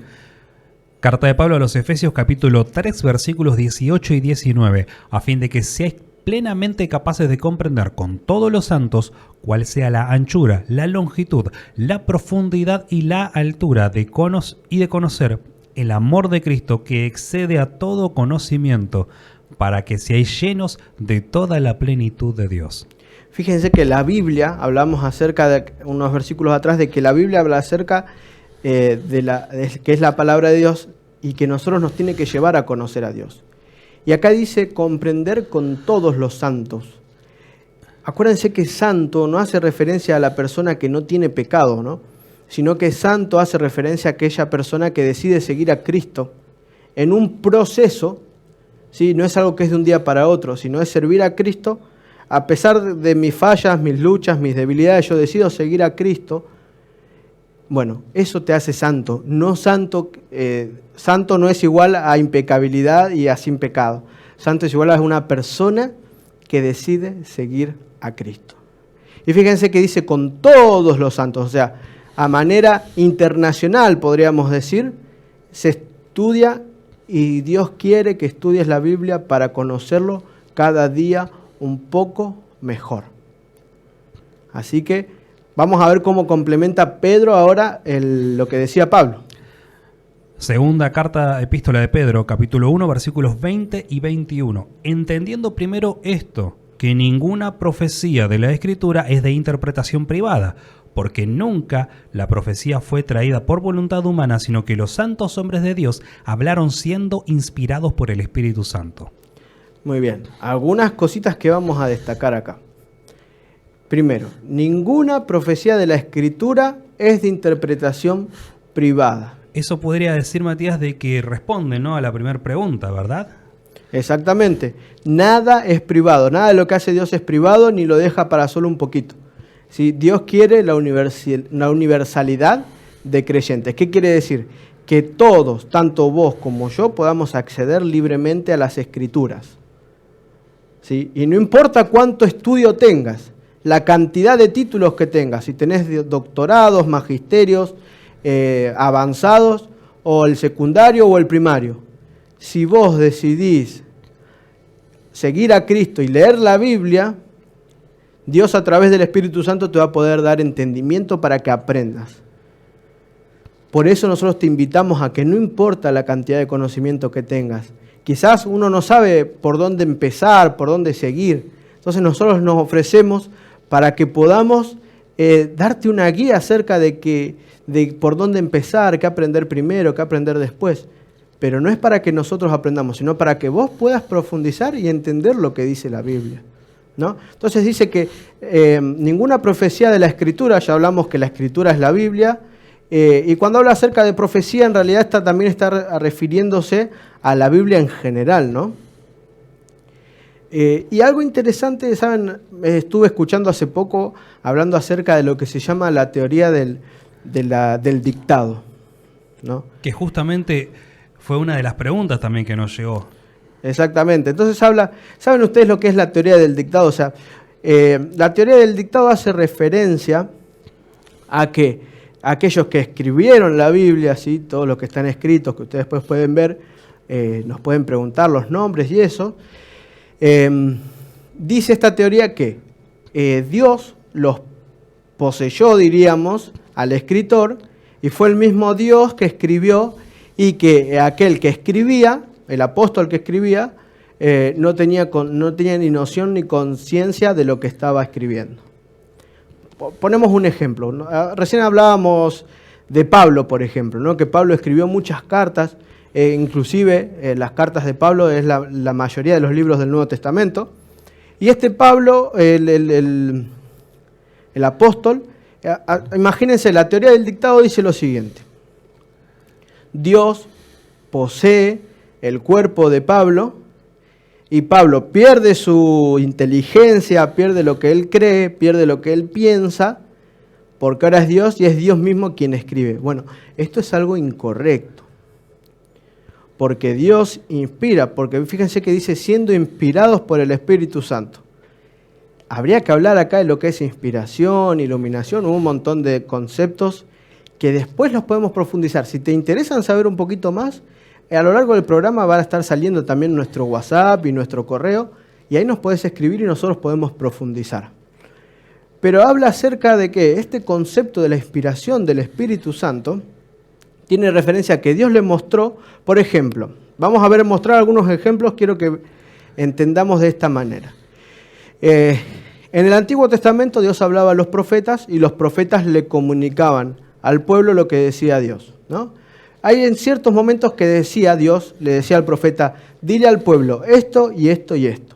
Carta de Pablo a los Efesios capítulo 3 versículos 18 y 19, a fin de que seáis plenamente capaces de comprender con todos los santos cuál sea la anchura, la longitud, la profundidad y la altura de conocer el amor de Cristo que excede a todo conocimiento, para que seáis llenos de toda la plenitud de Dios. Fíjense que la Biblia, hablamos acerca de unos versículos atrás, de que la Biblia habla acerca de que es la palabra de Dios y que nosotros nos tiene que llevar a conocer a Dios. Y acá dice comprender con todos los santos. Acuérdense que santo no hace referencia a la persona que no tiene pecado, ¿no? Sino que santo hace referencia a aquella persona que decide seguir a Cristo en un proceso, ¿sí? No es algo que es de un día para otro, sino es servir a Cristo. A pesar de mis fallas, mis luchas, mis debilidades, yo decido seguir a Cristo. Bueno, eso te hace santo. No santo, santo no es igual a impecabilidad y a sin pecado. Santo es igual a una persona que decide seguir a Cristo. Y fíjense que dice con todos los santos, o sea, a manera internacional podríamos decir, se estudia y Dios quiere que estudies la Biblia para conocerlo cada día un poco mejor. Así que vamos a ver cómo complementa Pedro ahora lo que decía Pablo. Segunda carta, epístola de Pedro, capítulo 1, versículos 20 y 21. Entendiendo primero esto, que ninguna profecía de la Escritura es de interpretación privada, porque nunca la profecía fue traída por voluntad humana, sino que los santos hombres de Dios hablaron siendo inspirados por el Espíritu Santo. Muy bien, algunas cositas que vamos a destacar acá. Primero, ninguna profecía de la Escritura es de interpretación privada. Eso podría decir, Matías, de que responde, ¿no?, a la primera pregunta, ¿verdad? Exactamente. Nada es privado. Nada de lo que hace Dios es privado ni lo deja para solo un poquito. ¿Sí? Dios quiere la universalidad de creyentes. ¿Qué quiere decir? Que todos, tanto vos como yo, podamos acceder libremente a las Escrituras. ¿Sí? Y no importa cuánto estudio tengas, la cantidad de títulos que tengas, si tenés doctorados, magisterios, avanzados, o el secundario o el primario. Si vos decidís seguir a Cristo y leer la Biblia, Dios a través del Espíritu Santo te va a poder dar entendimiento para que aprendas. Por eso nosotros te invitamos a que no importa la cantidad de conocimiento que tengas. Quizás uno no sabe por dónde empezar, por dónde seguir. Entonces nosotros nos ofrecemos para que podamos darte una guía acerca de por dónde empezar, qué aprender primero, qué aprender después. Pero no es para que nosotros aprendamos, sino para que vos puedas profundizar y entender lo que dice la Biblia, ¿no? Entonces dice que ninguna profecía de la Escritura, ya hablamos que la Escritura es la Biblia, y cuando habla acerca de profecía, en realidad también está refiriéndose a la Biblia en general, ¿no? Y algo interesante, ¿saben? Estuve escuchando hace poco hablando acerca de lo que se llama la teoría del dictado, ¿no? Que justamente fue una de las preguntas también que nos llegó. Exactamente. Entonces ¿saben ustedes lo que es la teoría del dictado? O sea, la teoría del dictado hace referencia a que aquellos que escribieron la Biblia, ¿sí? Todos los que están escritos, que ustedes después pueden ver, nos pueden preguntar los nombres y eso. Dice esta teoría que Dios los poseyó, diríamos, al escritor, y fue el mismo Dios que escribió, y que aquel que escribía, el apóstol que escribía, no tenía ni noción ni conciencia de lo que estaba escribiendo. Ponemos un ejemplo, ¿no? Recién hablábamos de Pablo, por ejemplo, ¿no? Que Pablo escribió muchas cartas, inclusive las cartas de Pablo es la mayoría de los libros del Nuevo Testamento. Y este Pablo, el apóstol, imagínense, la teoría del dictado dice lo siguiente. Dios posee el cuerpo de Pablo y Pablo pierde su inteligencia, pierde lo que él cree, pierde lo que él piensa, porque ahora es Dios y es Dios mismo quien escribe. Bueno, esto es algo incorrecto. Porque Dios inspira, porque fíjense que dice siendo inspirados por el Espíritu Santo. Habría que hablar acá de lo que es inspiración, iluminación, un montón de conceptos que después los podemos profundizar. Si te interesan saber un poquito más, a lo largo del programa van a estar saliendo también nuestro WhatsApp y nuestro correo, y ahí nos podés escribir y nosotros podemos profundizar. Pero habla acerca de que este concepto de la inspiración del Espíritu Santo tiene referencia a que Dios le mostró, por ejemplo, vamos a mostrar algunos ejemplos, quiero que entendamos de esta manera. En el Antiguo Testamento Dios hablaba a los profetas y los profetas le comunicaban al pueblo lo que decía Dios, ¿no? Hay en ciertos momentos que decía Dios, le decía al profeta, dile al pueblo esto y esto y esto.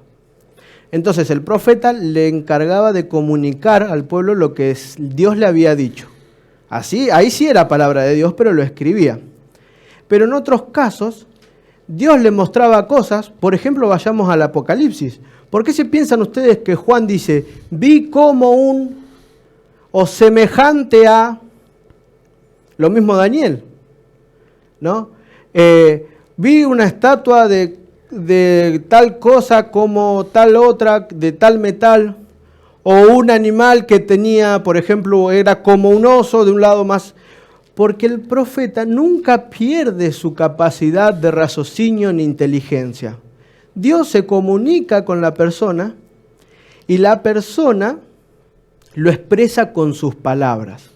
Entonces el profeta le encargaba de comunicar al pueblo lo que Dios le había dicho. Así, ahí sí era palabra de Dios, pero lo escribía. Pero en otros casos, Dios le mostraba cosas, por ejemplo, vayamos al Apocalipsis. ¿Por qué se piensan ustedes que Juan dice, vi como o semejante a, lo mismo Daniel, ¿no? Vi una estatua de tal cosa como tal otra, de tal metal, o un animal que tenía, por ejemplo, era como un oso de un lado más, porque el profeta nunca pierde su capacidad de raciocinio ni inteligencia. Dios se comunica con la persona y la persona lo expresa con sus palabras.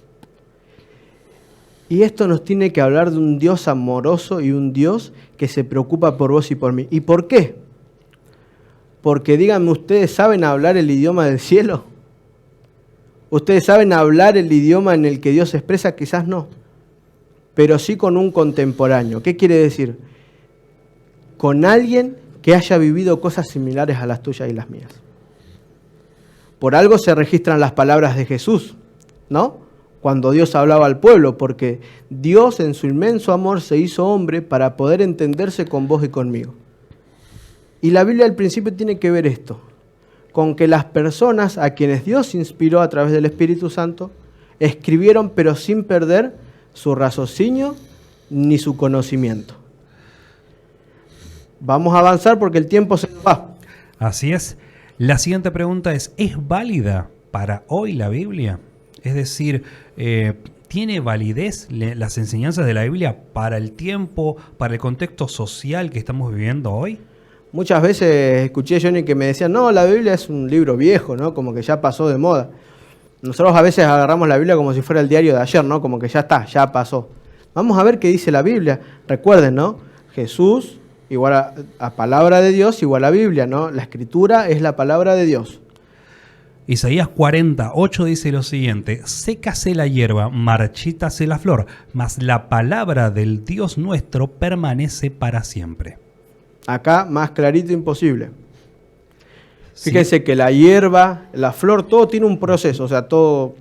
Y esto nos tiene que hablar de un Dios amoroso y un Dios que se preocupa por vos y por mí. ¿Y por qué? Porque díganme, ¿ustedes saben hablar el idioma del cielo? ¿Ustedes saben hablar el idioma en el que Dios se expresa? Quizás no, pero sí con un contemporáneo. ¿Qué quiere decir? Con alguien que haya vivido cosas similares a las tuyas y las mías. Por algo se registran las palabras de Jesús, ¿no? Cuando Dios hablaba al pueblo, porque Dios en su inmenso amor se hizo hombre para poder entenderse con vos y conmigo. Y la Biblia al principio tiene que ver esto, con que las personas a quienes Dios inspiró a través del Espíritu Santo, escribieron pero sin perder su raciocinio ni su conocimiento. Vamos a avanzar porque el tiempo se nos va. Así es. La siguiente pregunta ¿es válida para hoy la Biblia? Es decir, ¿tiene validez las enseñanzas de la Biblia para el tiempo, para el contexto social que estamos viviendo hoy? Muchas veces escuché a Johnny que me decían, no, la Biblia es un libro viejo, ¿no? Como que ya pasó de moda. Nosotros a veces agarramos la Biblia como si fuera el diario de ayer, ¿no? Como que ya está, ya pasó. Vamos a ver qué dice la Biblia. Recuerden, ¿no? Jesús igual a palabra de Dios igual a Biblia, ¿no? La Escritura es la palabra de Dios. Isaías 40:8 dice lo siguiente: sécase la hierba, marchítase la flor, mas la palabra del Dios nuestro permanece para siempre. Acá más clarito imposible. Sí. Fíjense que la hierba, la flor, todo tiene un proceso, o sea, todo.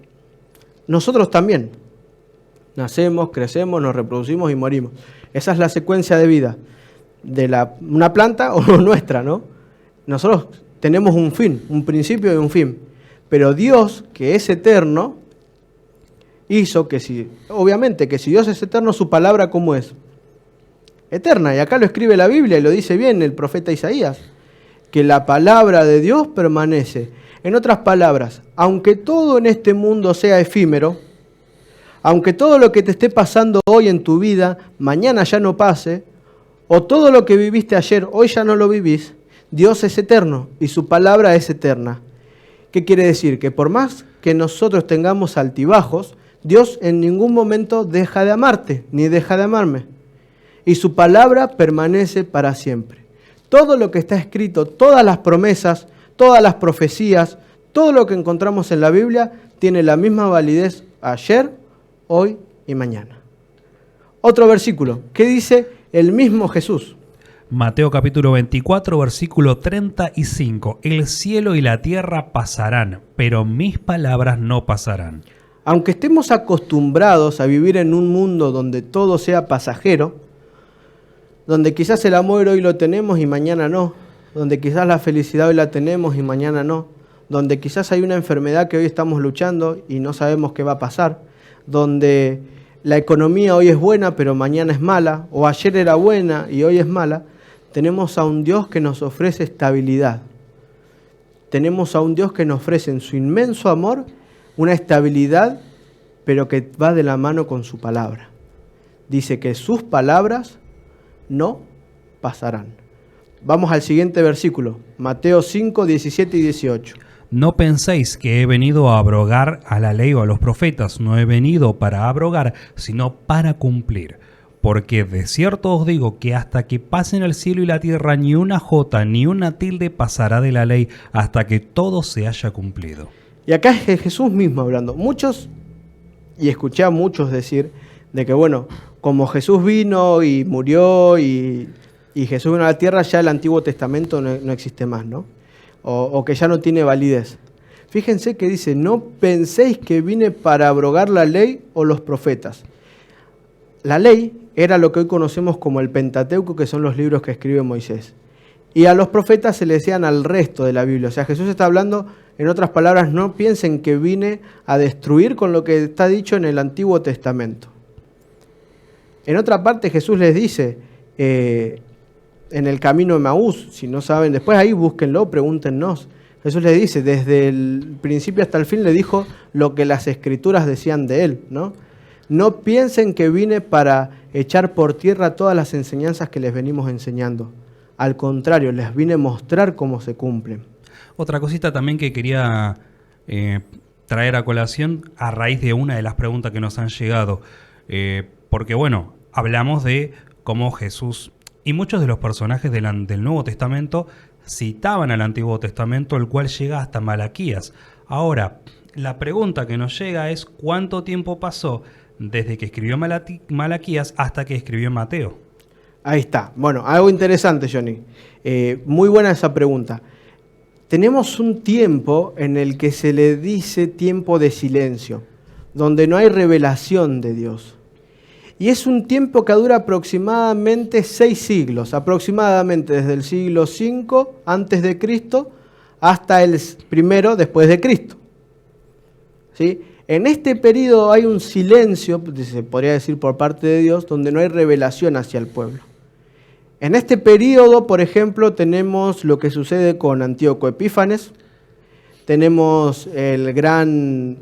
Nosotros también. Nacemos, crecemos, nos reproducimos y morimos. Esa es la secuencia de vida de una planta o nuestra, ¿no? Nosotros tenemos un fin, un principio y un fin. Pero Dios, que es eterno, hizo que obviamente que si Dios es eterno, su palabra ¿cómo es? Eterna. Y acá lo escribe la Biblia y lo dice bien el profeta Isaías, que la palabra de Dios permanece. En otras palabras, aunque todo en este mundo sea efímero, aunque todo lo que te esté pasando hoy en tu vida, mañana ya no pase, o todo lo que viviste ayer, hoy ya no lo vivís, Dios es eterno y su palabra es eterna. ¿Qué quiere decir? Que por más que nosotros tengamos altibajos, Dios en ningún momento deja de amarte, ni deja de amarme. Y su palabra permanece para siempre. Todo lo que está escrito, todas las promesas, todas las profecías, todo lo que encontramos en la Biblia tiene la misma validez ayer, hoy y mañana. Otro versículo, ¿qué dice el mismo Jesús? Mateo capítulo 24, versículo 35. El cielo y la tierra pasarán, pero mis palabras no pasarán. Aunque estemos acostumbrados a vivir en un mundo donde todo sea pasajero, donde quizás el amor hoy lo tenemos y mañana no, donde quizás la felicidad hoy la tenemos y mañana no, donde quizás hay una enfermedad que hoy estamos luchando y no sabemos qué va a pasar, donde la economía hoy es buena pero mañana es mala, o ayer era buena y hoy es mala, tenemos a un Dios que nos ofrece estabilidad. Tenemos a un Dios que nos ofrece en su inmenso amor una estabilidad, pero que va de la mano con su palabra. Dice que sus palabras no pasarán. Vamos al siguiente versículo, Mateo 5, 17 y 18. No penséis que he venido a abrogar a la ley o a los profetas. No he venido para abrogar, sino para cumplir. Porque de cierto os digo que hasta que pasen el cielo y la tierra, ni una jota ni una tilde pasará de la ley hasta que todo se haya cumplido. Y acá es Jesús mismo hablando. Muchos, y escuché a muchos decir, de que bueno, como Jesús vino y murió y Jesús vino a la tierra, ya el Antiguo Testamento no existe más, ¿no? O que ya no tiene validez. Fíjense que dice, no penséis que vine para abrogar la ley o los profetas. La ley era lo que hoy conocemos como el Pentateuco, que son los libros que escribe Moisés. Y a los profetas se le decían al resto de la Biblia. O sea, Jesús está hablando, en otras palabras, no piensen que vine a destruir con lo que está dicho en el Antiguo Testamento. En otra parte Jesús les dice, en el camino de Emaús, si no saben, después ahí búsquenlo, pregúntenos. Jesús les dice, desde el principio hasta el fin le dijo lo que las Escrituras decían de él, ¿no? No piensen que vine para echar por tierra todas las enseñanzas que les venimos enseñando. Al contrario, les vine a mostrar cómo se cumplen. Otra cosita también que quería traer a colación a raíz de una de las preguntas que nos han llegado. Porque bueno, hablamos de cómo Jesús y muchos de los personajes del Nuevo Testamento citaban al Antiguo Testamento, el cual llega hasta Malaquías. Ahora, la pregunta que nos llega es ¿cuánto tiempo pasó desde que escribió Malaquías hasta que escribió Mateo? Ahí está. Bueno, algo interesante, Johnny. Muy buena esa pregunta. Tenemos un tiempo en el que se le dice tiempo de silencio, donde no hay revelación de Dios. Y es un tiempo que dura aproximadamente 6 siglos, aproximadamente desde el siglo V antes de Cristo hasta el primero después de Cristo. ¿Sí? En este periodo hay un silencio, se podría decir por parte de Dios, donde no hay revelación hacia el pueblo. En este periodo, por ejemplo, tenemos lo que sucede con Antíoco Epífanes, tenemos el gran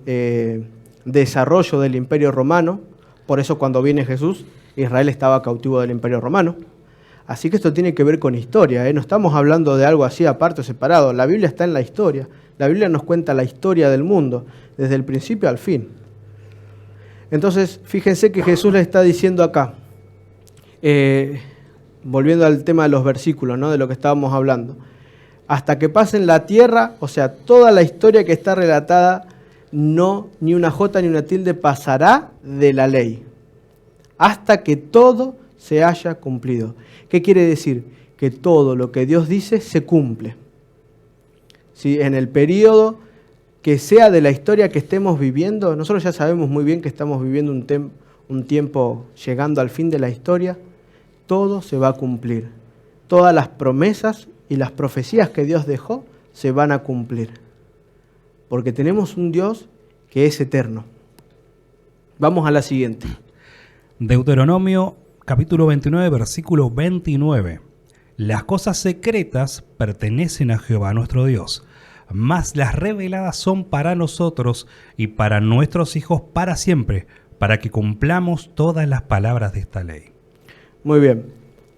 desarrollo del Imperio Romano. Por eso cuando viene Jesús, Israel estaba cautivo del Imperio Romano. Así que esto tiene que ver con historia, ¿eh? No estamos hablando de algo así aparte o separado. La Biblia está en la historia. La Biblia nos cuenta la historia del mundo, desde el principio al fin. Entonces, fíjense que Jesús le está diciendo acá, volviendo al tema de los versículos, ¿no? De lo que estábamos hablando. hasta que pasen la tierra, o sea, toda la historia que está relatada, no, ni una jota ni una tilde pasará de la ley, hasta que todo se haya cumplido. ¿Qué quiere decir? Que todo lo que Dios dice se cumple. ¿Sí? En el periodo que sea de la historia que estemos viviendo, nosotros ya sabemos muy bien que estamos viviendo un tiempo llegando al fin de la historia, todo se va a cumplir. Todas las promesas y las profecías que Dios dejó se van a cumplir. Porque tenemos un Dios que es eterno. Vamos a la siguiente. Deuteronomio capítulo 29, versículo 29. Las cosas secretas pertenecen a Jehová nuestro Dios, mas las reveladas son para nosotros y para nuestros hijos para siempre, para que cumplamos todas las palabras de esta ley. Muy bien.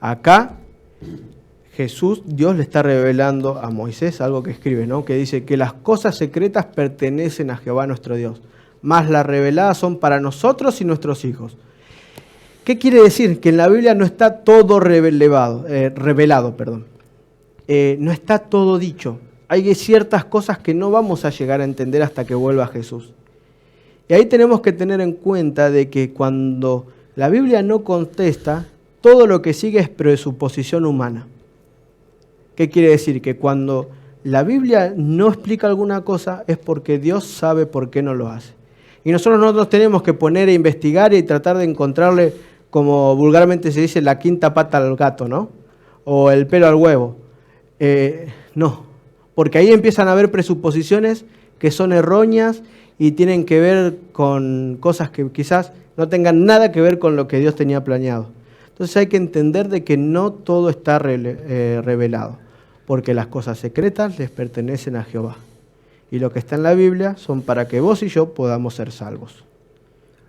Acá Dios le está revelando a Moisés algo que escribe, ¿no? Que dice que las cosas secretas pertenecen a Jehová nuestro Dios, mas las reveladas son para nosotros y nuestros hijos. ¿Qué quiere decir? Que en la Biblia no está todo revelado. No está todo dicho. Hay ciertas cosas que no vamos a llegar a entender hasta que vuelva Jesús. Y ahí tenemos que tener en cuenta de que cuando la Biblia no contesta, todo lo que sigue es presuposición humana. ¿Qué quiere decir? Que cuando la Biblia no explica alguna cosa es porque Dios sabe por qué no lo hace. Y nosotros no nos tenemos que poner a investigar y tratar de encontrarle, como vulgarmente se dice, la quinta pata al gato, ¿no? O el pelo al huevo. No, porque ahí empiezan a haber presuposiciones que son erróneas y tienen que ver con cosas que quizás no tengan nada que ver con lo que Dios tenía planeado. Entonces hay que entender de que no todo está revelado, porque las cosas secretas les pertenecen a Jehová. Y lo que está en la Biblia son para que vos y yo podamos ser salvos.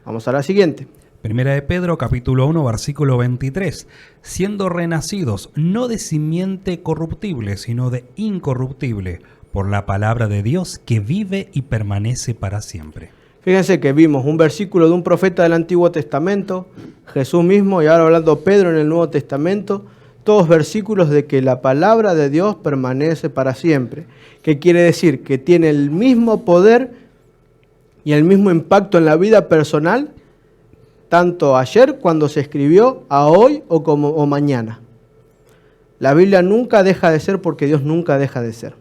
Vamos a la siguiente. Primera de Pedro, capítulo 1, versículo 23. Siendo renacidos, no de simiente corruptible, sino de incorruptible, por la palabra de Dios que vive y permanece para siempre. Fíjense que vimos un versículo de un profeta del Antiguo Testamento, Jesús mismo, y ahora hablando Pedro en el Nuevo Testamento, todos versículos de que la palabra de Dios permanece para siempre. ¿Qué quiere decir? Que tiene el mismo poder y el mismo impacto en la vida personal, tanto ayer cuando se escribió, a hoy o mañana. La Biblia nunca deja de ser porque Dios nunca deja de ser.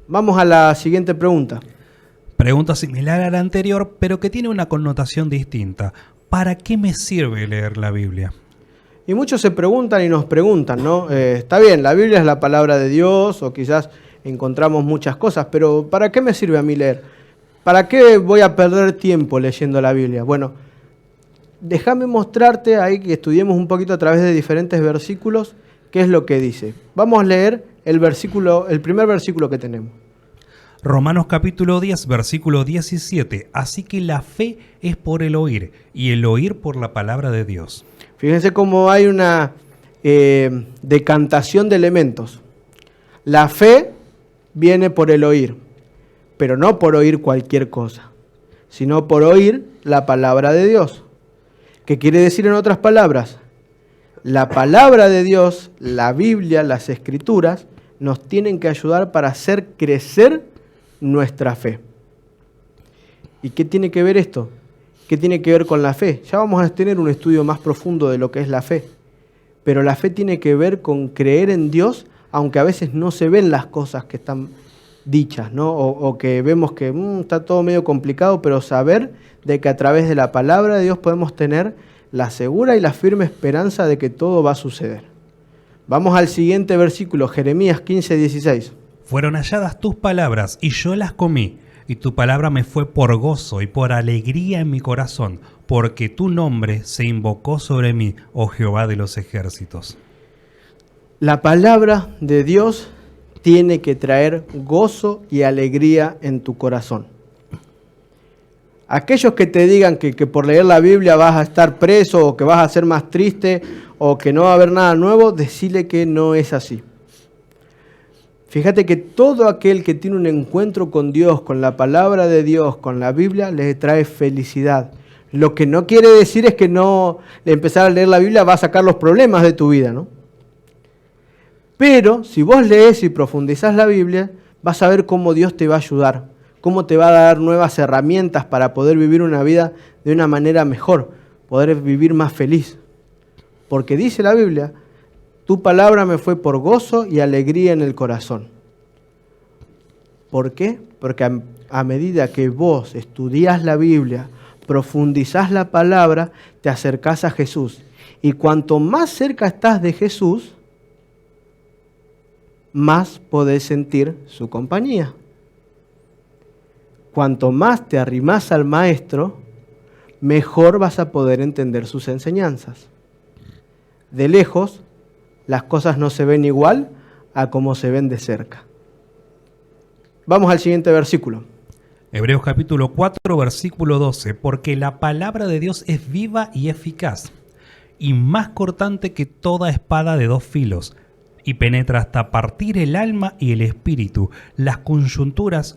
Vamos a la siguiente pregunta. Pregunta similar a la anterior, pero que tiene una connotación distinta. ¿Para qué me sirve leer la Biblia? Y muchos se preguntan y nos preguntan, ¿no? Está bien, la Biblia es la palabra de Dios, o quizás encontramos muchas cosas, pero ¿para qué me sirve a mí leer? ¿Para qué voy a perder tiempo leyendo la Biblia? Bueno, déjame mostrarte ahí que estudiemos un poquito a través de diferentes versículos qué es lo que dice. Vamos a leer el primer versículo que tenemos. Romanos capítulo 10, versículo 17. Así que la fe es por el oír, y el oír por la palabra de Dios. Fíjense cómo hay una decantación de elementos. La fe viene por el oír, pero no por oír cualquier cosa, sino por oír la palabra de Dios. ¿Qué quiere decir en otras palabras? La palabra de Dios, la Biblia, las Escrituras, nos tienen que ayudar para hacer crecer nuestra fe. ¿Y qué tiene que ver esto? ¿Qué tiene que ver con la fe? Ya vamos a tener un estudio más profundo de lo que es la fe. Pero la fe tiene que ver con creer en Dios, aunque a veces no se ven las cosas que están dichas, ¿no? O que vemos que está todo medio complicado, pero saber de que a través de la palabra de Dios podemos tener la segura y la firme esperanza de que todo va a suceder. Vamos al siguiente versículo, Jeremías 15, 16. Fueron halladas tus palabras y yo las comí, y tu palabra me fue por gozo y por alegría en mi corazón, porque tu nombre se invocó sobre mí, oh Jehová de los ejércitos. La palabra de Dios tiene que traer gozo y alegría en tu corazón. Aquellos que te digan que por leer la Biblia vas a estar preso o que vas a ser más triste o que no va a haber nada nuevo, decile que no es así. Fíjate que todo aquel que tiene un encuentro con Dios, con la palabra de Dios, con la Biblia, le trae felicidad. Lo que no quiere decir es que no empezar a leer la Biblia va a sacar los problemas de tu vida, ¿no? Pero si vos lees y profundizás la Biblia, vas a ver cómo Dios te va a ayudar, cómo te va a dar nuevas herramientas para poder vivir una vida de una manera mejor, poder vivir más feliz. Porque dice la Biblia, tu palabra me fue por gozo y alegría en el corazón. ¿Por qué? Porque a medida que vos estudiás la Biblia, profundizás la palabra, te acercás a Jesús. Y cuanto más cerca estás de Jesús, más podés sentir su compañía. Cuanto más te arrimás al Maestro, mejor vas a poder entender sus enseñanzas. De lejos, las cosas no se ven igual a como se ven de cerca. Vamos al siguiente versículo. Hebreos capítulo 4, versículo 12. Porque la palabra de Dios es viva y eficaz, y más cortante que toda espada de dos filos, y penetra hasta partir el alma y el espíritu, las coyunturas,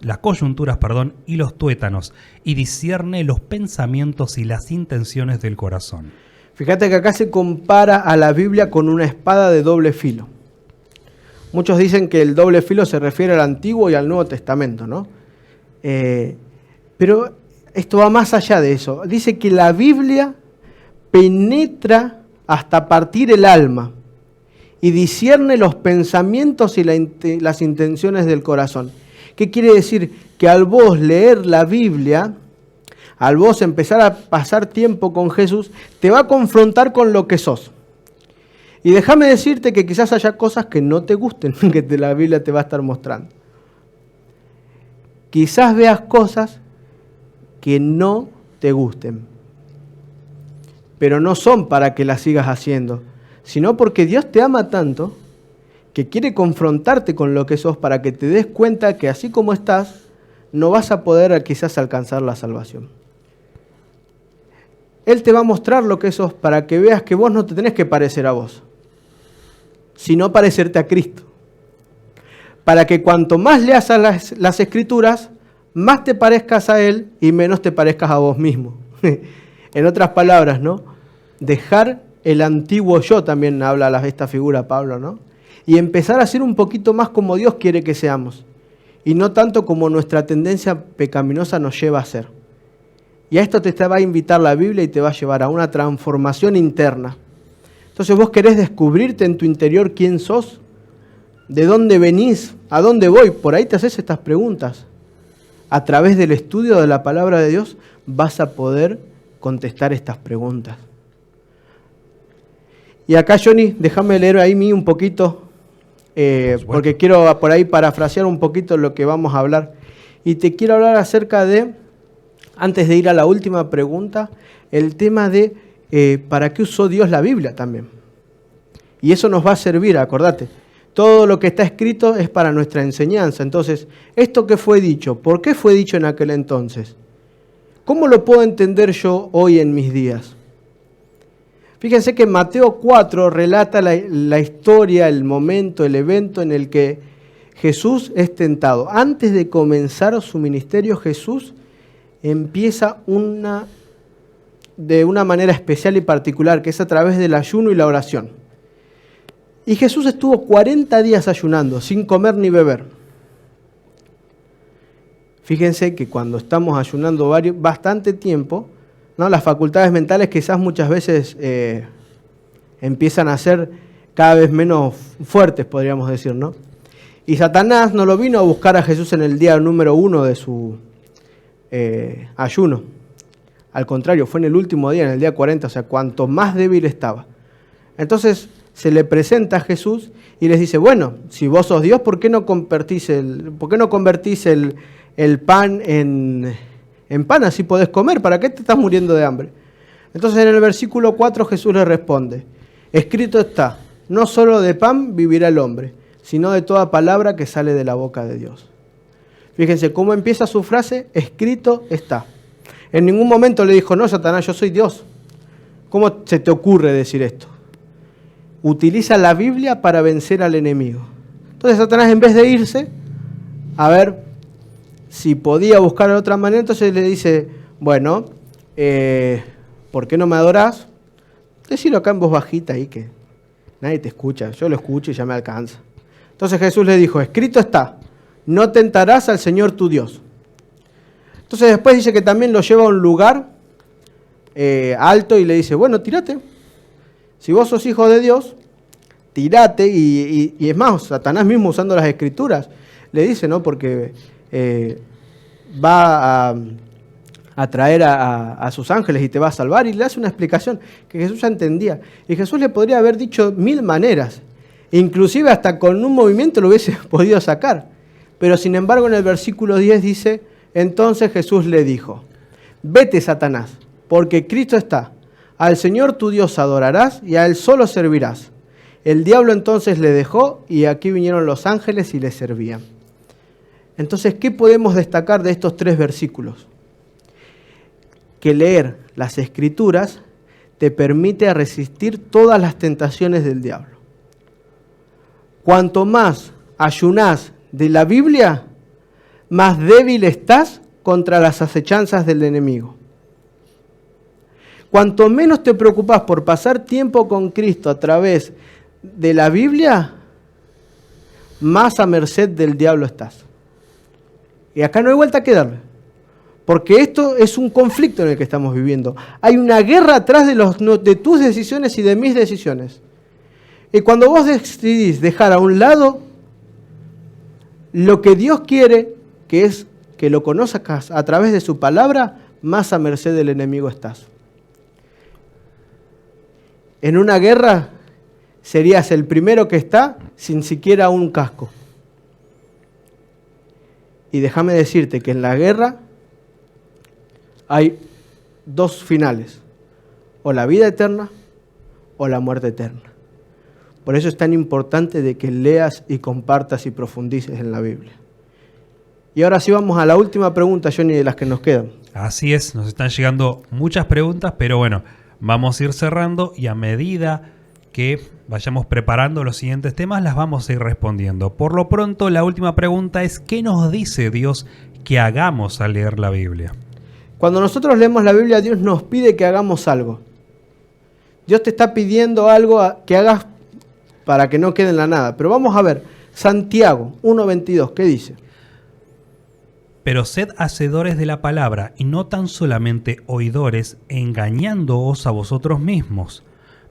y los tuétanos, y discierne los pensamientos y las intenciones del corazón. Fíjate que acá se compara a la Biblia con una espada de doble filo. Muchos dicen que el doble filo se refiere al Antiguo y al Nuevo Testamento, ¿no? Pero esto va más allá de eso. Dice que la Biblia penetra hasta partir el alma y discierne los pensamientos y las intenciones del corazón. ¿Qué quiere decir? Que al vos leer la Biblia, al vos empezar a pasar tiempo con Jesús, te va a confrontar con lo que sos. Y déjame decirte que quizás haya cosas que no te gusten, que la Biblia te va a estar mostrando. Quizás veas cosas que no te gusten, pero no son para que las sigas haciendo, sino porque Dios te ama tanto que quiere confrontarte con lo que sos para que te des cuenta que así como estás, no vas a poder quizás alcanzar la salvación. Él te va a mostrar lo que sos para que veas que vos no te tenés que parecer a vos, sino parecerte a Cristo. Para que cuanto más leas a las Escrituras, más te parezcas a Él y menos te parezcas a vos mismo. En otras palabras, ¿no? Dejar el antiguo yo, también habla esta figura Pablo, ¿no? Y empezar a ser un poquito más como Dios quiere que seamos, y no tanto como nuestra tendencia pecaminosa nos lleva a ser. Y a esto te va a invitar la Biblia y te va a llevar a una transformación interna. Entonces vos querés descubrirte en tu interior quién sos, de dónde venís, a dónde voy. Por ahí te haces estas preguntas. A través del estudio de la palabra de Dios vas a poder contestar estas preguntas. Y acá, Johnny, déjame leer ahí un poquito, porque quiero por ahí parafrasear un poquito lo que vamos a hablar. Y te quiero hablar acerca de, antes de ir a la última pregunta, el tema de ¿para qué usó Dios la Biblia también? Y eso nos va a servir, acordate. Todo lo que está escrito es para nuestra enseñanza. Entonces, ¿esto qué fue dicho? ¿Por qué fue dicho en aquel entonces? ¿Cómo lo puedo entender yo hoy en mis días? Fíjense que Mateo 4 relata la historia, el momento, el evento en el que Jesús es tentado. Antes de comenzar su ministerio, Jesús empieza de una manera especial y particular, que es a través del ayuno y la oración. Y Jesús estuvo 40 días ayunando, sin comer ni beber. Fíjense que cuando estamos ayunando bastante tiempo, ¿no? Las facultades mentales quizás muchas veces empiezan a ser cada vez menos fuertes, podríamos decir, ¿no? Y Satanás no lo vino a buscar a Jesús en el día número 1 de su ayuno. Al contrario, fue en el último día, en el día 40, o sea, cuanto más débil estaba. Entonces se le presenta a Jesús y les dice, bueno, si vos sos Dios, ¿por qué no convertís el pan en pan? Así podés comer, ¿para qué te estás muriendo de hambre? Entonces en el versículo 4 Jesús le responde, escrito está, no solo de pan vivirá el hombre, sino de toda palabra que sale de la boca de Dios. Fíjense cómo empieza su frase, escrito está. En ningún momento le dijo, no, Satanás, yo soy Dios. ¿Cómo se te ocurre decir esto? Utiliza la Biblia para vencer al enemigo. Entonces Satanás, en vez de irse a ver si podía buscar de otra manera, entonces le dice, bueno, ¿por qué no me adorás? Decilo acá en voz bajita ahí que nadie te escucha. Yo lo escucho y ya me alcanza. Entonces Jesús le dijo, escrito está, no tentarás al Señor tu Dios. Entonces después dice que también lo lleva a un lugar alto y le dice, bueno, tírate. Si vos sos hijo de Dios, tírate. Y es más, Satanás mismo usando las escrituras le dice, ¿no? Porque va a traer a sus ángeles y te va a salvar. Y le hace una explicación que Jesús ya entendía. Y Jesús le podría haber dicho 1000 maneras. Inclusive hasta con un movimiento lo hubiese podido sacar. Pero sin embargo en el versículo 10 dice, entonces Jesús le dijo, vete Satanás, porque Cristo está, al Señor tu Dios adorarás y a Él solo servirás. El diablo entonces le dejó y aquí vinieron los ángeles y le servían. Entonces, ¿qué podemos destacar de estos 3 versículos? Que leer las Escrituras te permite resistir todas las tentaciones del diablo. Cuanto más ayunás de la Biblia, más débil estás contra las acechanzas del enemigo. Cuanto menos te preocupás por pasar tiempo con Cristo a través de la Biblia, más a merced del diablo estás. Y acá no hay vuelta que darle, porque esto es un conflicto en el que estamos viviendo. Hay una guerra atrás de tus decisiones y de mis decisiones. Y cuando vos decidís dejar a un lado lo que Dios quiere, que es que lo conozcas a través de su palabra, más a merced del enemigo estás. En una guerra serías el primero que está sin siquiera un casco. Y déjame decirte que en la guerra hay 2 finales, o la vida eterna o la muerte eterna. Por eso es tan importante de que leas y compartas y profundices en la Biblia. Y ahora sí vamos a la última pregunta, Johnny, de las que nos quedan. Así es, nos están llegando muchas preguntas, pero bueno, vamos a ir cerrando y a medida que vayamos preparando los siguientes temas, las vamos a ir respondiendo. Por lo pronto, la última pregunta es, ¿qué nos dice Dios que hagamos al leer la Biblia? Cuando nosotros leemos la Biblia, Dios nos pide que hagamos algo. Dios te está pidiendo algo que hagas para que no quede en la nada. Pero vamos a ver, Santiago 1:22, ¿qué dice? Pero sed hacedores de la palabra y no tan solamente oidores, engañándoos a vosotros mismos.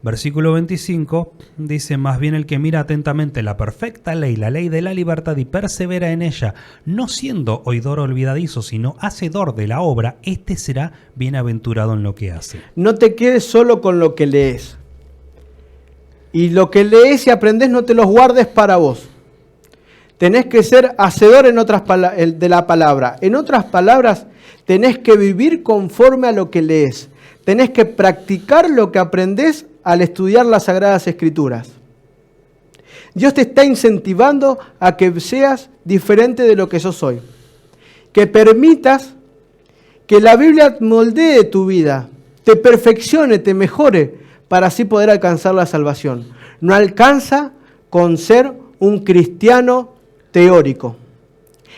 Versículo 25 dice, más bien el que mira atentamente la perfecta ley, la ley de la libertad y persevera en ella, no siendo oidor olvidadizo, sino hacedor de la obra, este será bienaventurado en lo que hace. No te quedes solo con lo que lees. Y lo que lees y aprendes no te los guardes para vos. Tenés que ser hacedor de la palabra. En otras palabras, tenés que vivir conforme a lo que lees. Tenés que practicar lo que aprendés al estudiar las Sagradas Escrituras. Dios te está incentivando a que seas diferente de lo que sos hoy. Que permitas que la Biblia moldee tu vida, te perfeccione, te mejore, para así poder alcanzar la salvación. No alcanza con ser un cristiano teórico.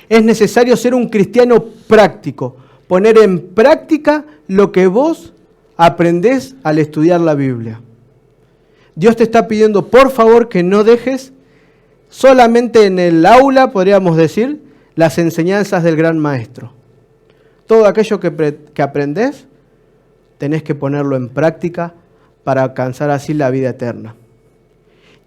Es necesario ser un cristiano práctico, poner en práctica lo que vos aprendés al estudiar la Biblia. Dios te está pidiendo, por favor, que no dejes solamente en el aula, podríamos decir, las enseñanzas del gran maestro. Todo aquello que aprendés, tenés que ponerlo en práctica para alcanzar así la vida eterna.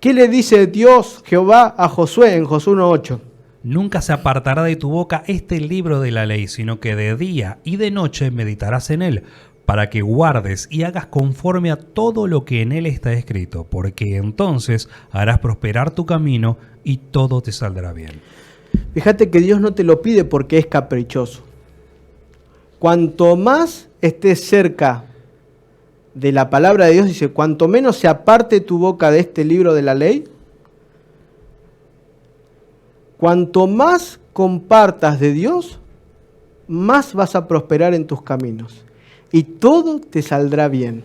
¿Qué le dice Dios, Jehová, a Josué en Josué 1:8? Nunca se apartará de tu boca este libro de la ley, sino que de día y de noche meditarás en él, para que guardes y hagas conforme a todo lo que en él está escrito, porque entonces harás prosperar tu camino y todo te saldrá bien. Fíjate que Dios no te lo pide porque es caprichoso. Cuanto más estés cerca de la palabra de Dios, dice, cuanto menos se aparte tu boca de este libro de la ley, cuanto más compartas de Dios, más vas a prosperar en tus caminos. Y todo te saldrá bien.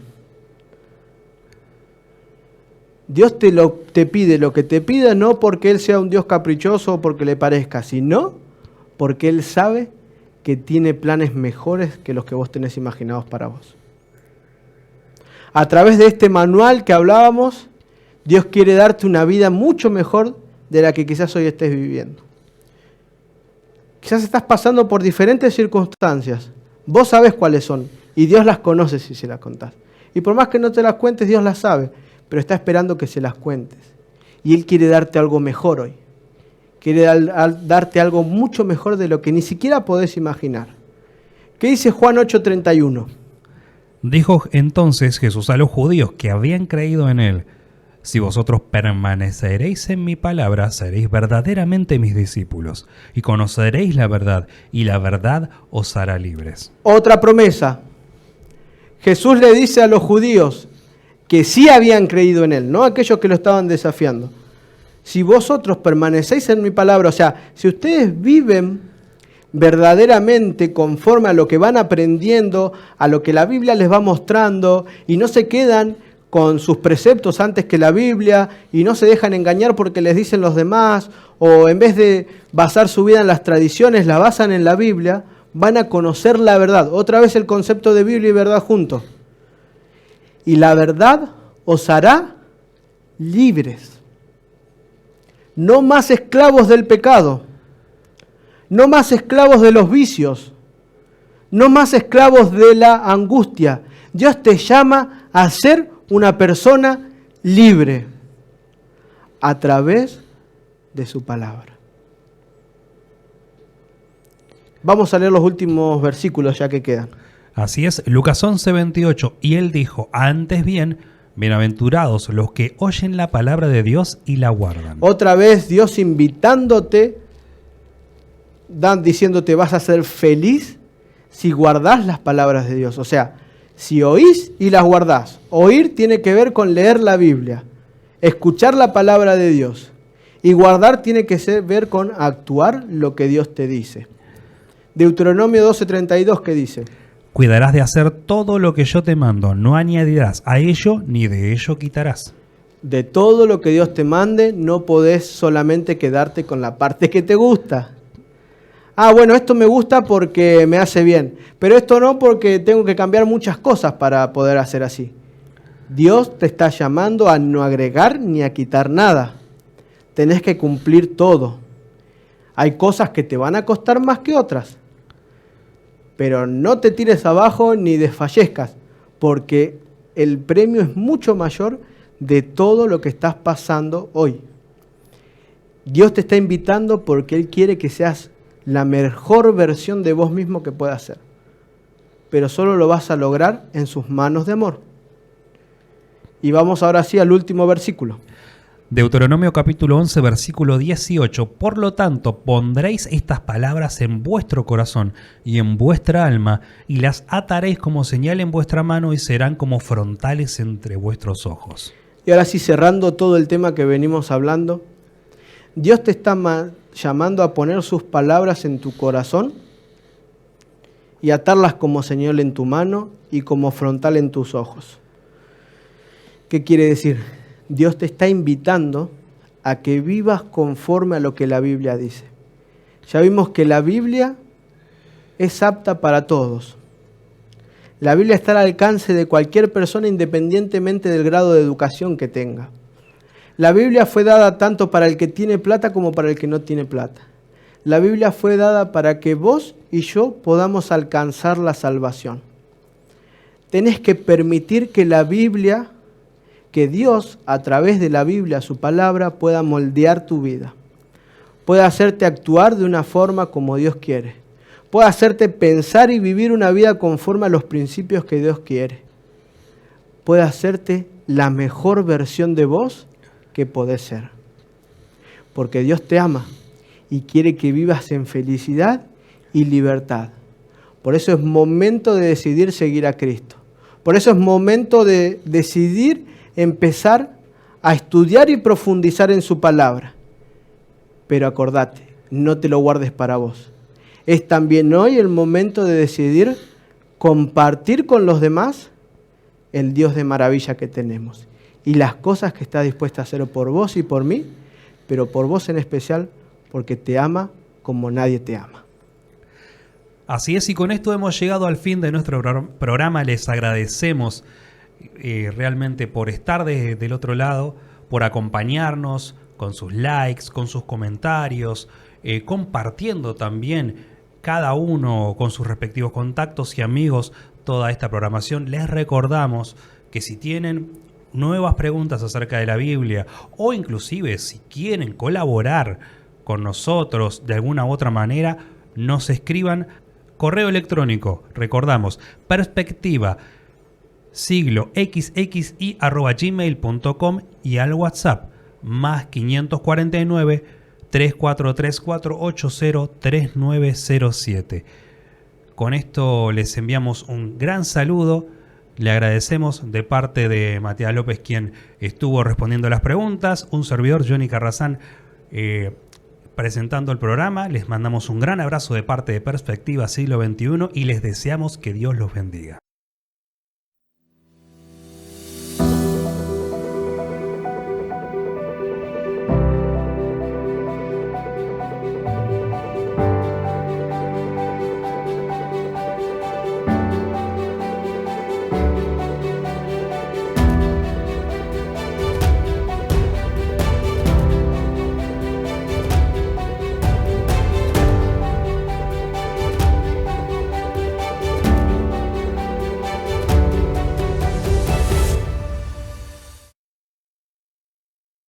Dios te pide lo que te pida, no porque Él sea un Dios caprichoso o porque le parezca, sino porque Él sabe que tiene planes mejores que los que vos tenés imaginados para vos. A través de este manual que hablábamos, Dios quiere darte una vida mucho mejor de la que quizás hoy estés viviendo. Quizás estás pasando por diferentes circunstancias. Vos sabés cuáles son y Dios las conoce si se las contás. Y por más que no te las cuentes, Dios las sabe, pero está esperando que se las cuentes. Y Él quiere darte algo mejor hoy. Quiere darte algo mucho mejor de lo que ni siquiera podés imaginar. ¿Qué dice Juan 8:31? Dijo entonces Jesús a los judíos que habían creído en Él: si vosotros permaneceréis en mi palabra, seréis verdaderamente mis discípulos, y conoceréis la verdad, y la verdad os hará libres. Otra promesa. Jesús le dice a los judíos que sí habían creído en Él, no aquellos que lo estaban desafiando. Si vosotros permanecéis en mi palabra, o sea, si ustedes viven verdaderamente conforme a lo que van aprendiendo, a lo que la Biblia les va mostrando, y no se quedan con sus preceptos antes que la Biblia, y no se dejan engañar porque les dicen los demás, o en vez de basar su vida en las tradiciones, la basan en la Biblia, van a conocer la verdad. Otra vez el concepto de Biblia y verdad juntos. Y la verdad os hará libres. No más esclavos del pecado, no más esclavos de los vicios, no más esclavos de la angustia. Dios te llama a ser una persona libre a través de su palabra. Vamos a leer los últimos versículos ya que quedan. Así es, Lucas 11:28, y Él dijo: antes bien, bienaventurados los que oyen la palabra de Dios y la guardan. Otra vez Dios invitándote, diciéndote vas a ser feliz si guardás las palabras de Dios. O sea, si oís y las guardás. Oír tiene que ver con leer la Biblia, escuchar la palabra de Dios. Y guardar tiene que ver con actuar lo que Dios te dice. Deuteronomio 12:32, ¿qué dice? Cuidarás de hacer todo lo que yo te mando, no añadirás a ello ni de ello quitarás. De todo lo que Dios te mande, no podés solamente quedarte con la parte que te gusta. Ah, bueno, esto me gusta porque me hace bien, pero esto no porque tengo que cambiar muchas cosas para poder hacer así. Dios te está llamando a no agregar ni a quitar nada. Tenés que cumplir todo. Hay cosas que te van a costar más que otras, pero no te tires abajo ni desfallezcas, porque el premio es mucho mayor de todo lo que estás pasando hoy. Dios te está invitando porque Él quiere que seas la mejor versión de vos mismo que puedas ser, pero solo lo vas a lograr en sus manos de amor. Y vamos ahora sí al último versículo. Deuteronomio capítulo 11, versículo 18. Por lo tanto, pondréis estas palabras en vuestro corazón y en vuestra alma, y las ataréis como señal en vuestra mano y serán como frontales entre vuestros ojos. Y ahora sí, cerrando todo el tema que venimos hablando, Dios te está llamando a poner sus palabras en tu corazón y atarlas como señal en tu mano y como frontal en tus ojos. ¿Qué quiere decir? Dios te está invitando a que vivas conforme a lo que la Biblia dice. Ya vimos que la Biblia es apta para todos. La Biblia está al alcance de cualquier persona independientemente del grado de educación que tenga. La Biblia fue dada tanto para el que tiene plata como para el que no tiene plata. La Biblia fue dada para que vos y yo podamos alcanzar la salvación. Tenés que permitir que la Biblia, que Dios a través de la Biblia, su palabra, pueda moldear tu vida. Pueda hacerte actuar de una forma como Dios quiere. Pueda hacerte pensar y vivir una vida conforme a los principios que Dios quiere. Pueda hacerte la mejor versión de vos que podés ser. Porque Dios te ama y quiere que vivas en felicidad y libertad. Por eso es momento de decidir seguir a Cristo. Por eso es momento de decidir empezar a estudiar y profundizar en su palabra. Pero acordate, no te lo guardes para vos. Es también hoy el momento de decidir compartir con los demás el Dios de maravilla que tenemos y las cosas que está dispuesta a hacer por vos y por mí, pero por vos en especial, porque te ama como nadie te ama. Así es, y con esto hemos llegado al fin de nuestro programa. Les agradecemos realmente por estar del otro lado, por acompañarnos, con sus likes, con sus comentarios, compartiendo también cada uno con sus respectivos contactos y amigos toda esta programación. Les recordamos que si tienen nuevas preguntas acerca de la Biblia o inclusive si quieren colaborar con nosotros de alguna u otra manera, nos escriban correo electrónico, recordamos, perspectiva sigloxxi@gmail.com y al WhatsApp más 549 3434803907. Con esto les enviamos un gran saludo. Le agradecemos de parte de Matías López, quien estuvo respondiendo las preguntas, un servidor, Johnny Carrazán, presentando el programa. Les mandamos un gran abrazo de parte de Perspectiva Siglo XXI y les deseamos que Dios los bendiga.